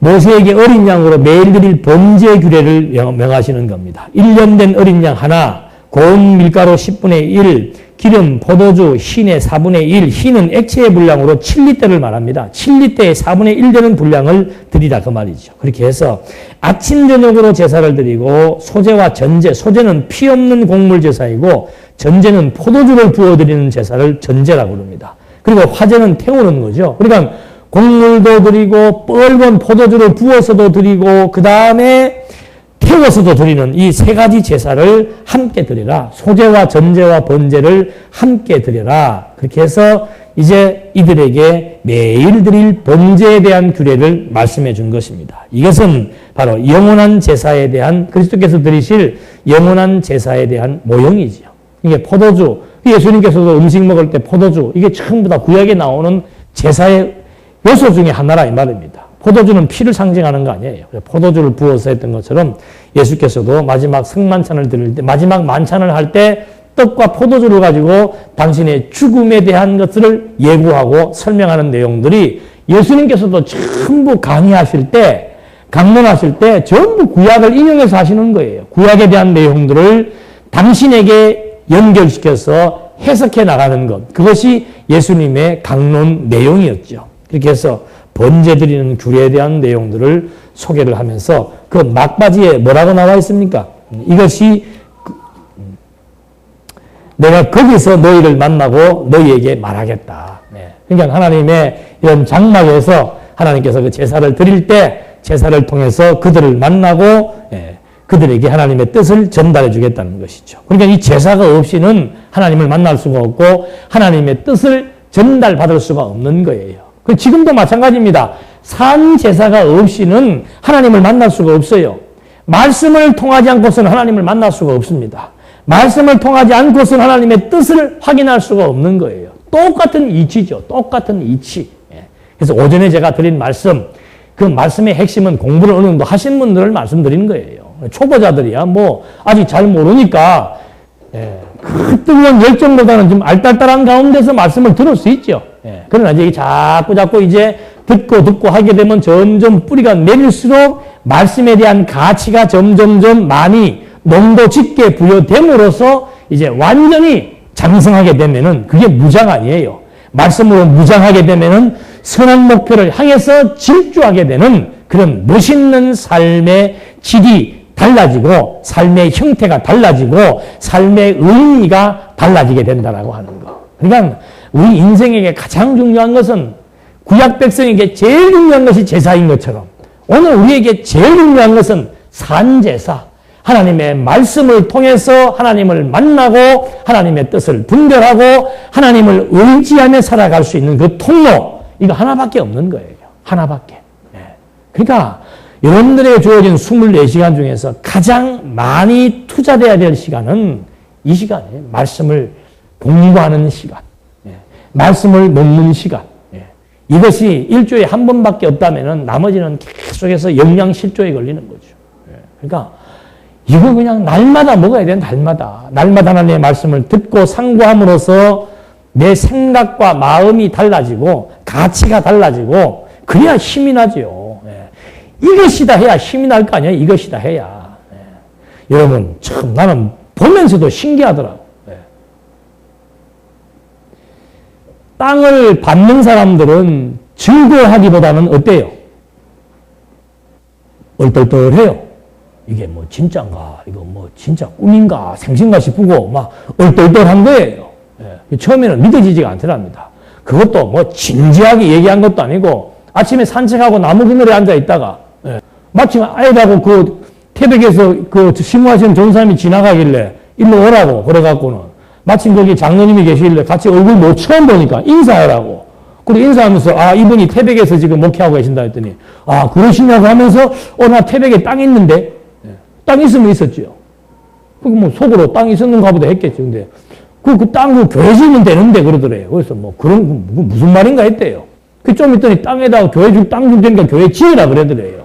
모세에게 어린 양으로 매일 드릴 번제 규례를 명하시는 겁니다. 1년 된 어린 양 하나, 고운 밀가루 10분의 1, 기름, 포도주, 흰의 4분의 1, 흰은 액체의 분량으로 7리터를 말합니다. 7리터의 4분의 1 되는 분량을 드리라 그 말이죠. 그렇게 해서 아침 저녁으로 제사를 드리고 소제와 전제, 소제는 피 없는 곡물 제사이고 전제는 포도주를 부어드리는 제사를 전제라고 그럽니다. 그리고 화제는 태우는 거죠. 그러니까 곡물도 드리고 뻘건 포도주를 부어서도 드리고 그 다음에 태워서도 드리는 이 세 가지 제사를 함께 드리라. 소제와 전제와 번제를 함께 드리라. 그렇게 해서 이제 이들에게 매일 드릴 번제에 대한 규례를 말씀해 준 것입니다. 이것은 바로 영원한 제사에 대한 그리스도께서 드리실 영원한 제사에 대한 모형이지요. 이게 포도주, 예수님께서도 음식 먹을 때 포도주, 이게 전부 다 구약에 나오는 제사의 요소 중에 하나라 이 말입니다. 포도주는 피를 상징하는 거 아니에요. 포도주를 부어서 했던 것처럼 예수께서도 마지막 성만찬을 드릴 때, 마지막 만찬을 할 때 떡과 포도주를 가지고 당신의 죽음에 대한 것들을 예고하고 설명하는 내용들이 예수님께서도 전부 강의하실 때, 강론하실 때 전부 구약을 인용해서 하시는 거예요. 구약에 대한 내용들을 당신에게 연결시켜서 해석해 나가는 것. 그것이 예수님의 강론 내용이었죠. 그렇게 해서 번제 드리는 규례에 대한 내용들을 소개를 하면서 그 막바지에 뭐라고 나와 있습니까? 이것이 내가 거기서 너희를 만나고 너희에게 말하겠다. 그러니까 하나님의 이런 장막에서 하나님께서 그 제사를 드릴 때 제사를 통해서 그들을 만나고 그들에게 하나님의 뜻을 전달해 주겠다는 것이죠. 그러니까 이 제사가 없이는 하나님을 만날 수가 없고 하나님의 뜻을 전달받을 수가 없는 거예요. 지금도 마찬가지입니다. 산 제사가 없이는 하나님을 만날 수가 없어요. 말씀을 통하지 않고서는 하나님을 만날 수가 없습니다. 말씀을 통하지 않고서는 하나님의 뜻을 확인할 수가 없는 거예요. 똑같은 이치죠. 똑같은 이치. 그래서 오전에 제가 드린 말씀, 그 말씀의 핵심은 공부를 어느 정도 하신 분들을 말씀드린 거예요. 초보자들이야 뭐 아직 잘 모르니까 그 뜨거운 열정보다는 좀 알딸딸한 가운데서 말씀을 들을 수 있죠. 그러나 이제 자꾸 이제 듣고 하게 되면 점점 뿌리가 내릴수록 말씀에 대한 가치가 점점점 많이 농도 짙게 부여됨으로써 이제 완전히 장성하게 되면은 그게 무장 아니에요. 말씀으로 무장하게 되면은 선한 목표를 향해서 질주하게 되는 그런 멋있는 삶의 질이 달라지고 삶의 형태가 달라지고 삶의 의미가 달라지게 된다라고 하는 거. 그러니까 우리 인생에게 가장 중요한 것은 구약 백성에게 제일 중요한 것이 제사인 것처럼 오늘 우리에게 제일 중요한 것은 산제사, 하나님의 말씀을 통해서 하나님을 만나고 하나님의 뜻을 분별하고 하나님을 의지하며 살아갈 수 있는 그 통로, 이거 하나밖에 없는 거예요. 하나밖에. 그러니까 여러분들에게 주어진 24시간 중에서 가장 많이 투자돼야 될 시간은 이 시간이에요. 말씀을 공부하는 시간. 말씀을 먹는 시간. 이것이 일주일에 한 번밖에 없다면 나머지는 계속해서 영양실조에 걸리는 거죠. 그러니까 이거 그냥 날마다 먹어야 돼요. 날마다. 날마다 하나님의 말씀을 듣고 상고함으로써 내 생각과 마음이 달라지고 가치가 달라지고 그래야 힘이 나죠. 이것이다 해야 힘이 날 거 아니에요. 이것이다 해야. 여러분 참 나는 보면서도 신기하더라고. 땅을 받는 사람들은 즐거워하기보다는 어때요? 얼떨떨해요. 이게 뭐 진짜인가? 이거 뭐 진짜 꿈인가? 생신가 싶고 막 얼떨떨한 거예요. 처음에는 믿어지지가 않더랍니다. 그것도 뭐 진지하게 얘기한 것도 아니고 아침에 산책하고 나무 그늘에 앉아 있다가 마침 아이라고 그 태백에서 그 심호하시는 전사님이 지나가길래 일로 오라고 그래갖고는 마침 거기 장로님이 계시길래 같이 얼굴 뭐 처음 보니까 인사하라고. 그리고 인사하면서 아 이분이 태백에서 지금 목회하고 계신다 했더니 아 그러시냐고 하면서 나 태백에 땅 있는데 땅 있으면 있었죠. 그리고 뭐 속으로 땅 있었는가 보다 했겠죠. 근데 그 땅 교회 지으면 되는데 그러더래요. 그래서 뭐 그런 무슨 말인가 했대요. 그 좀 있더니 땅에다가 교회 땅 줄 테니까 교회 지으라 그러더래요.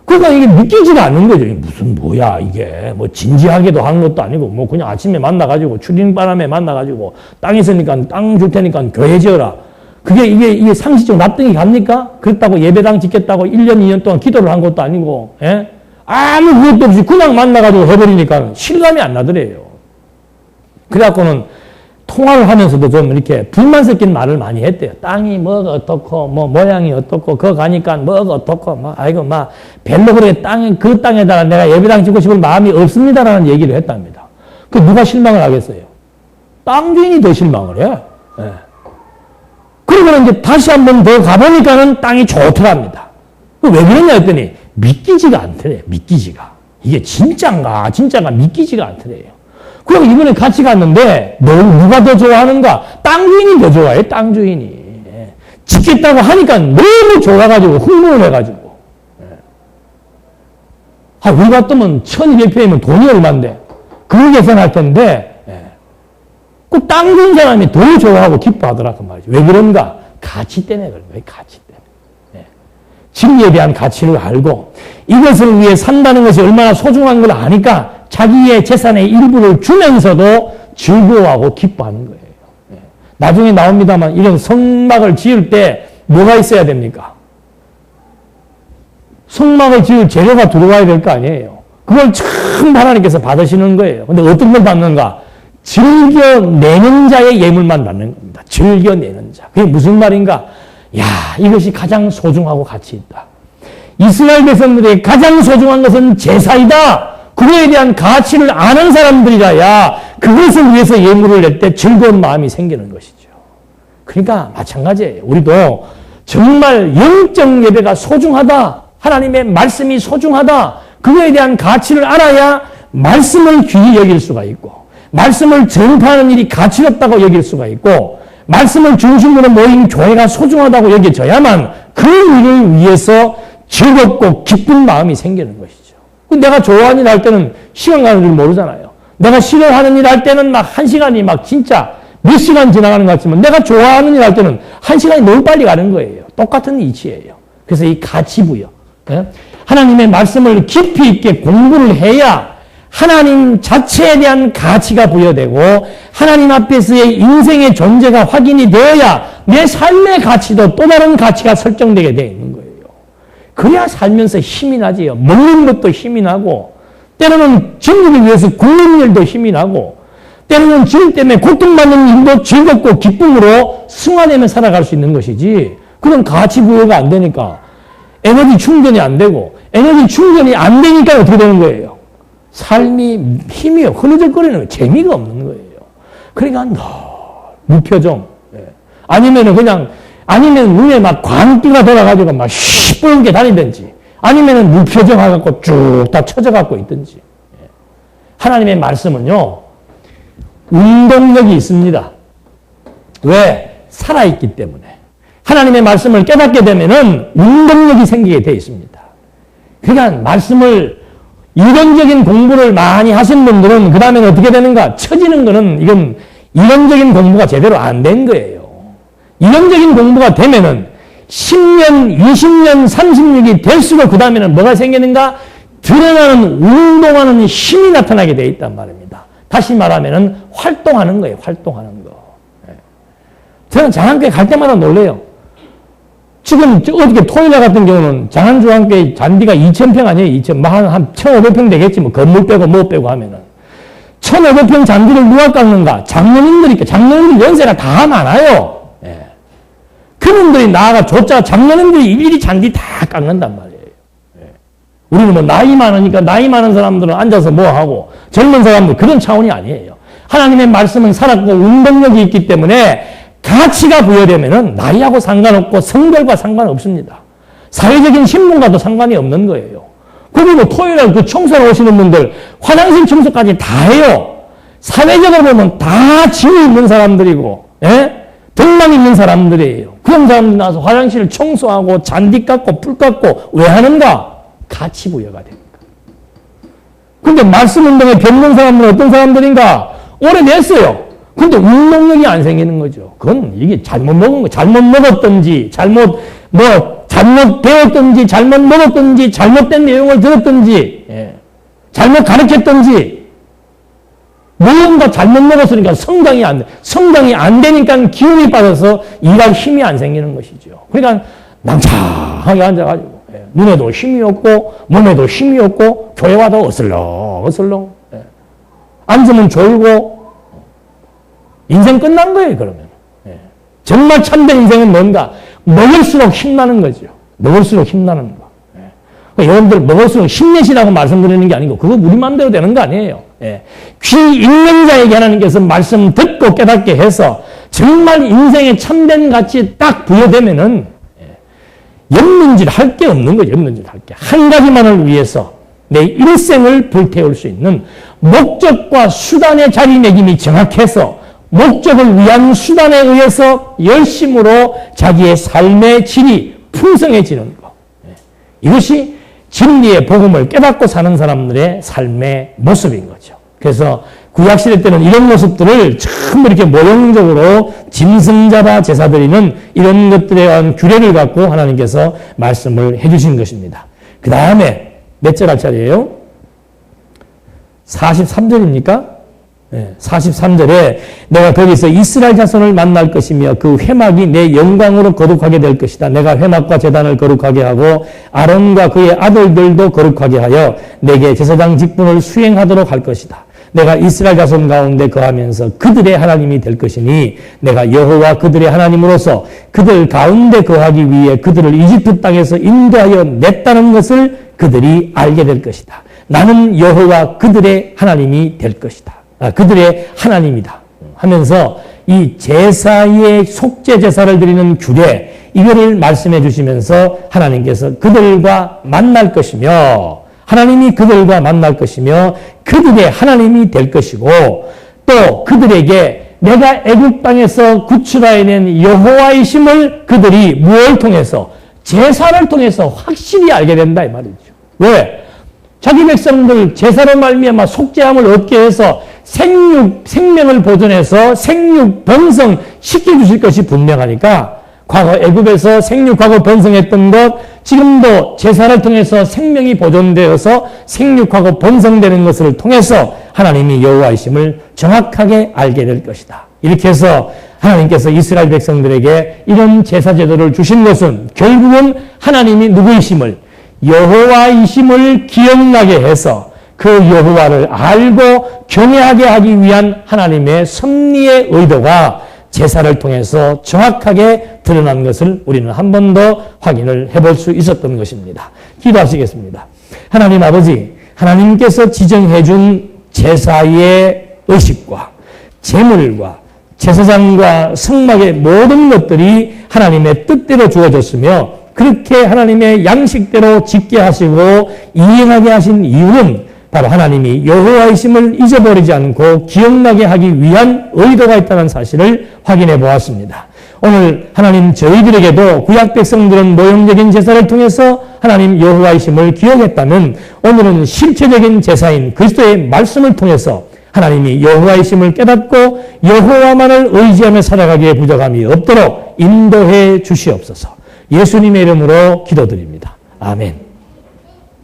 그러니까 이게 믿기지가 않는 거죠. 무슨 뭐야 이게 뭐 진지하게도 하는 것도 아니고 뭐 그냥 아침에 만나가지고 추린바람에 만나가지고 땅 있으니까 땅 줄 테니까 교회 지어라. 그게 이게 상식적 납득이 갑니까? 그렇다고 예배당 짓겠다고 1년 2년 동안 기도를 한 것도 아니고 아무 그것도 없이 그냥 만나가지고 해버리니까 실감이 안 나더래요. 그래갖고는 통화를 하면서도 좀 이렇게 불만 섞인 말을 많이 했대요. 땅이 뭐가 어떻고, 뭐 모양이 어떻고, 거 가니까 뭐가 어떻고, 뭐, 아이고, 막, 별로 그렇게 그 땅에다가 내가 예배당 짓고 싶을 마음이 없습니다라는 얘기를 했답니다. 그 누가 실망을 하겠어요? 땅 주인이 더 실망을 해. 그러고는 이제 다시 한 번 더 가보니까는 땅이 좋더랍니다. 왜 그러냐 했더니 믿기지가 않더래요. 믿기지가. 이게 진짜가 믿기지가 않더래요. 그럼 이번에 같이 갔는데 누가 더 좋아하는가? 땅 주인이 더 좋아해. 땅 주인이. 짓겠다고 하니까 너무 좋아가지고 흥분을 해가지고. 우리 같으면 1200평이면 돈이 얼만데 그걸 계산할 텐데 그 땅 주인 사람이 더 좋아하고 기뻐하더라고 말이죠. 왜 그런가? 가치 때문에 그런 거예요. 가치 때문에. 진리에 대한 가치를 알고 이것을 위해 산다는 것이 얼마나 소중한 걸 아니까 자기의 재산의 일부를 주면서도 즐거워하고 기뻐하는 거예요. 나중에 나옵니다만 이런 성막을 지을 때 뭐가 있어야 됩니까? 성막을 지을 재료가 들어와야 될 거 아니에요. 그걸 참 하나님께서 받으시는 거예요. 근데 어떤 걸 받는가? 즐겨내는 자의 예물만 받는 겁니다. 즐겨내는 자. 그게 무슨 말인가? 이것이 가장 소중하고 가치 있다. 이스라엘 백성들에게 가장 소중한 것은 제사이다. 그거에 대한 가치를 아는 사람들이라야 그것을 위해서 예물을 낼 때 즐거운 마음이 생기는 것이죠. 그러니까 마찬가지예요. 우리도 정말 영적 예배가 소중하다. 하나님의 말씀이 소중하다. 그거에 대한 가치를 알아야 말씀을 귀히 여길 수가 있고 말씀을 전파하는 일이 가치롭다고 여길 수가 있고 말씀을 중심으로 모인 교회가 소중하다고 여겨져야만 그 일을 위해서 즐겁고 기쁜 마음이 생기는 것이죠. 내가 좋아하는 일 할 때는 시간 가는 줄 모르잖아요. 내가 싫어하는 일 할 때는 막 1시간이 막 진짜 몇 시간 지나가는 것 같지만 내가 좋아하는 일 할 때는 1시간이 너무 빨리 가는 거예요. 똑같은 이치예요. 그래서 이 가치부여. 하나님의 말씀을 깊이 있게 공부를 해야 하나님 자체에 대한 가치가 부여되고 하나님 앞에서의 인생의 존재가 확인이 되어야 내 삶의 가치도 또 다른 가치가 설정되게 되어 있는 거예요. 그래야 살면서 힘이 나지요. 먹는 것도 힘이 나고 때로는 진리를 위해서 굶는 일도 힘이 나고 때로는 진리 때문에 고통받는 일도 즐겁고 기쁨으로 승화되며 살아갈 수 있는 것이지 그런 가치 부여가 안 되니까 에너지 충전이 안 되고 에너지 충전이 안 되니까 어떻게 되는 거예요? 삶이 힘이 흐느적거리는 거예요. 재미가 없는 거예요. 그러니까 무표정 아니면 눈에 막 광기가 돌아가지고 막 시뻘게 다니든지 아니면 무표정해갖고 쭉 다 쳐져갖고 있든지 하나님의 말씀은요, 운동력이 있습니다. 왜? 살아있기 때문에. 하나님의 말씀을 깨닫게 되면은 운동력이 생기게 되어 있습니다. 그러니까 말씀을 이론적인 공부를 많이 하신 분들은 그 다음에 어떻게 되는가? 처지는 거는 이건 이론적인 공부가 제대로 안 된 거예요. 이론적인 공부가 되면은 10년, 20년, 36이 될수록 그 다음에는 뭐가 생기는가? 드러나는 운동하는 힘이 나타나게 되어 있단 말입니다. 다시 말하면은 활동하는 거예요. 활동하는 거. 저는 장안교회 갈 때마다 놀래요. 지금 어저께 토요일 같은 경우는 장안중앙교회 잔디가 2,000평 아니에요? 2,000, 한 1,500평 되겠지. 뭐 건물 빼고 뭐 빼고 하면은. 1,500평 잔디를 누가 깎는가? 장로님들이니까. 장로님들 연세가 다 많아요. 예. 그분들이 나아가 줬자 장로님들이 일일이 잔디 다 깎는단 말이에요. 예. 우리는 뭐 나이 많으니까 나이 많은 사람들은 앉아서 뭐 하고 젊은 사람들 그런 차원이 아니에요. 하나님의 말씀은 살았고 운동력이 있기 때문에 가치가 부여되면은 나이하고 상관없고 성별과 상관없습니다. 사회적인 신분과도 상관이 없는 거예요. 그리고 토요일날 그 청소하러 오시는 분들 화장실 청소까지 다 해요. 사회적으로 보면 다 지위 있는 사람들이고, 예? 덕망 있는 사람들이에요. 그런 사람들이 나와서 화장실을 청소하고 잔디 깎고 풀 깎고 왜 하는가? 가치 부여가 되니까. 근데 말씀 운동에 병든 사람들은 어떤 사람들인가? 오래됐어요. 근데 운동력이 안 생기는 거죠. 그건 이게 잘못 먹은 거, 잘못 먹었든지, 잘못 배웠든지, 잘못 먹었든지, 잘못된 내용을 들었든지, 예. 잘못 가르쳤든지, 무언가 잘못 먹었으니까 성장이 안 돼. 성장이 안 되니까 기운이 빠져서 일할 힘이 안 생기는 것이죠. 그러니까 낭창하게 앉아가지고, 예. 눈에도 힘이 없고, 몸에도 힘이 없고, 교회 와도 어슬렁. 예. 앉으면 졸고, 인생 끝난 거예요, 그러면. 예. 정말 참된 인생은 뭔가? 먹을수록 힘나는 거죠. 먹을수록 힘나는 거. 예. 그러니까 여러분들 먹을수록 힘내시라고 말씀드리는 게 아니고, 그거 우리 마음대로 되는 거 아니에요. 예. 귀 있는 자에게 하나님께서 말씀 듣고 깨닫게 해서, 정말 인생의 참된 가치 딱 부여되면은, 예. 염문질 할 게 없는 거죠, 염문질 할 게. 한 가지만을 위해서 내 일생을 불태울 수 있는 목적과 수단의 자리매김이 정확해서, 목적을 위한 수단에 의해서 열심으로 자기의 삶의 질이 풍성해지는 것. 이것이 진리의 복음을 깨닫고 사는 사람들의 삶의 모습인 거죠. 그래서 구약시대 때는 이런 모습들을 전부 이렇게 모형적으로 짐승 잡아 제사 드리는 이런 것들에 대한 규례를 갖고 하나님께서 말씀을 해주신 것입니다. 그 다음에 몇 절 할 차례예요? 43절입니까? 43절에 내가 거기서 이스라엘 자손을 만날 것이며 그 회막이 내 영광으로 거룩하게 될 것이다. 내가 회막과 제단을 거룩하게 하고 아론과 그의 아들들도 거룩하게 하여 내게 제사장 직분을 수행하도록 할 것이다. 내가 이스라엘 자손 가운데 거하면서 그들의 하나님이 될 것이니 내가 여호와 그들의 하나님으로서 그들 가운데 거하기 위해 그들을 이집트 땅에서 인도하여 냈다는 것을 그들이 알게 될 것이다. 나는 여호와 그들의 하나님이 될 것이다. 그들의 하나님이다 하면서 이 제사의 속죄 제사를 드리는 규례 이거를 말씀해 주시면서 하나님께서 그들과 만날 것이며 하나님이 그들과 만날 것이며 그들의 하나님이 될 것이고 또 그들에게 내가 애굽 땅에서 구출하여낸 여호와이심을 그들이 무엇을 통해서 제사를 통해서 확실히 알게 된다 이 말이죠. 왜? 자기 백성들 제사로 말미암아 속죄함을 얻게 해서 생명을 보존해서 생육 번성 시켜주실 것이 분명하니까 과거 애굽에서 생육하고 번성했던 것 지금도 제사를 통해서 생명이 보존되어서 생육하고 번성되는 것을 통해서 하나님이 여호와이심을 정확하게 알게 될 것이다. 이렇게 해서 하나님께서 이스라엘 백성들에게 이런 제사 제도를 주신 것은 결국은 하나님이 누구이심을 여호와이심을 기억나게 해서 그 여호와를 알고 경외하게 하기 위한 하나님의 섭리의 의도가 제사를 통해서 정확하게 드러난 것을 우리는 한 번 더 확인을 해볼 수 있었던 것입니다. 기도하시겠습니다. 하나님 아버지, 하나님께서 지정해 준 제사의 의식과 제물과 제사장과 성막의 모든 것들이 하나님의 뜻대로 주어졌으며 그렇게 하나님의 양식대로 짓게 하시고 이행하게 하신 이유는 바로 하나님이 여호와이심을 잊어버리지 않고 기억나게 하기 위한 의도가 있다는 사실을 확인해 보았습니다. 오늘 하나님 저희들에게도 구약 백성들은 모형적인 제사를 통해서 하나님 여호와이심을 기억했다면 오늘은 실체적인 제사인 그리스도의 말씀을 통해서 하나님이 여호와이심을 깨닫고 여호와만을 의지하며 살아가기에 부족함이 없도록 인도해 주시옵소서. 예수님의 이름으로 기도드립니다. 아멘.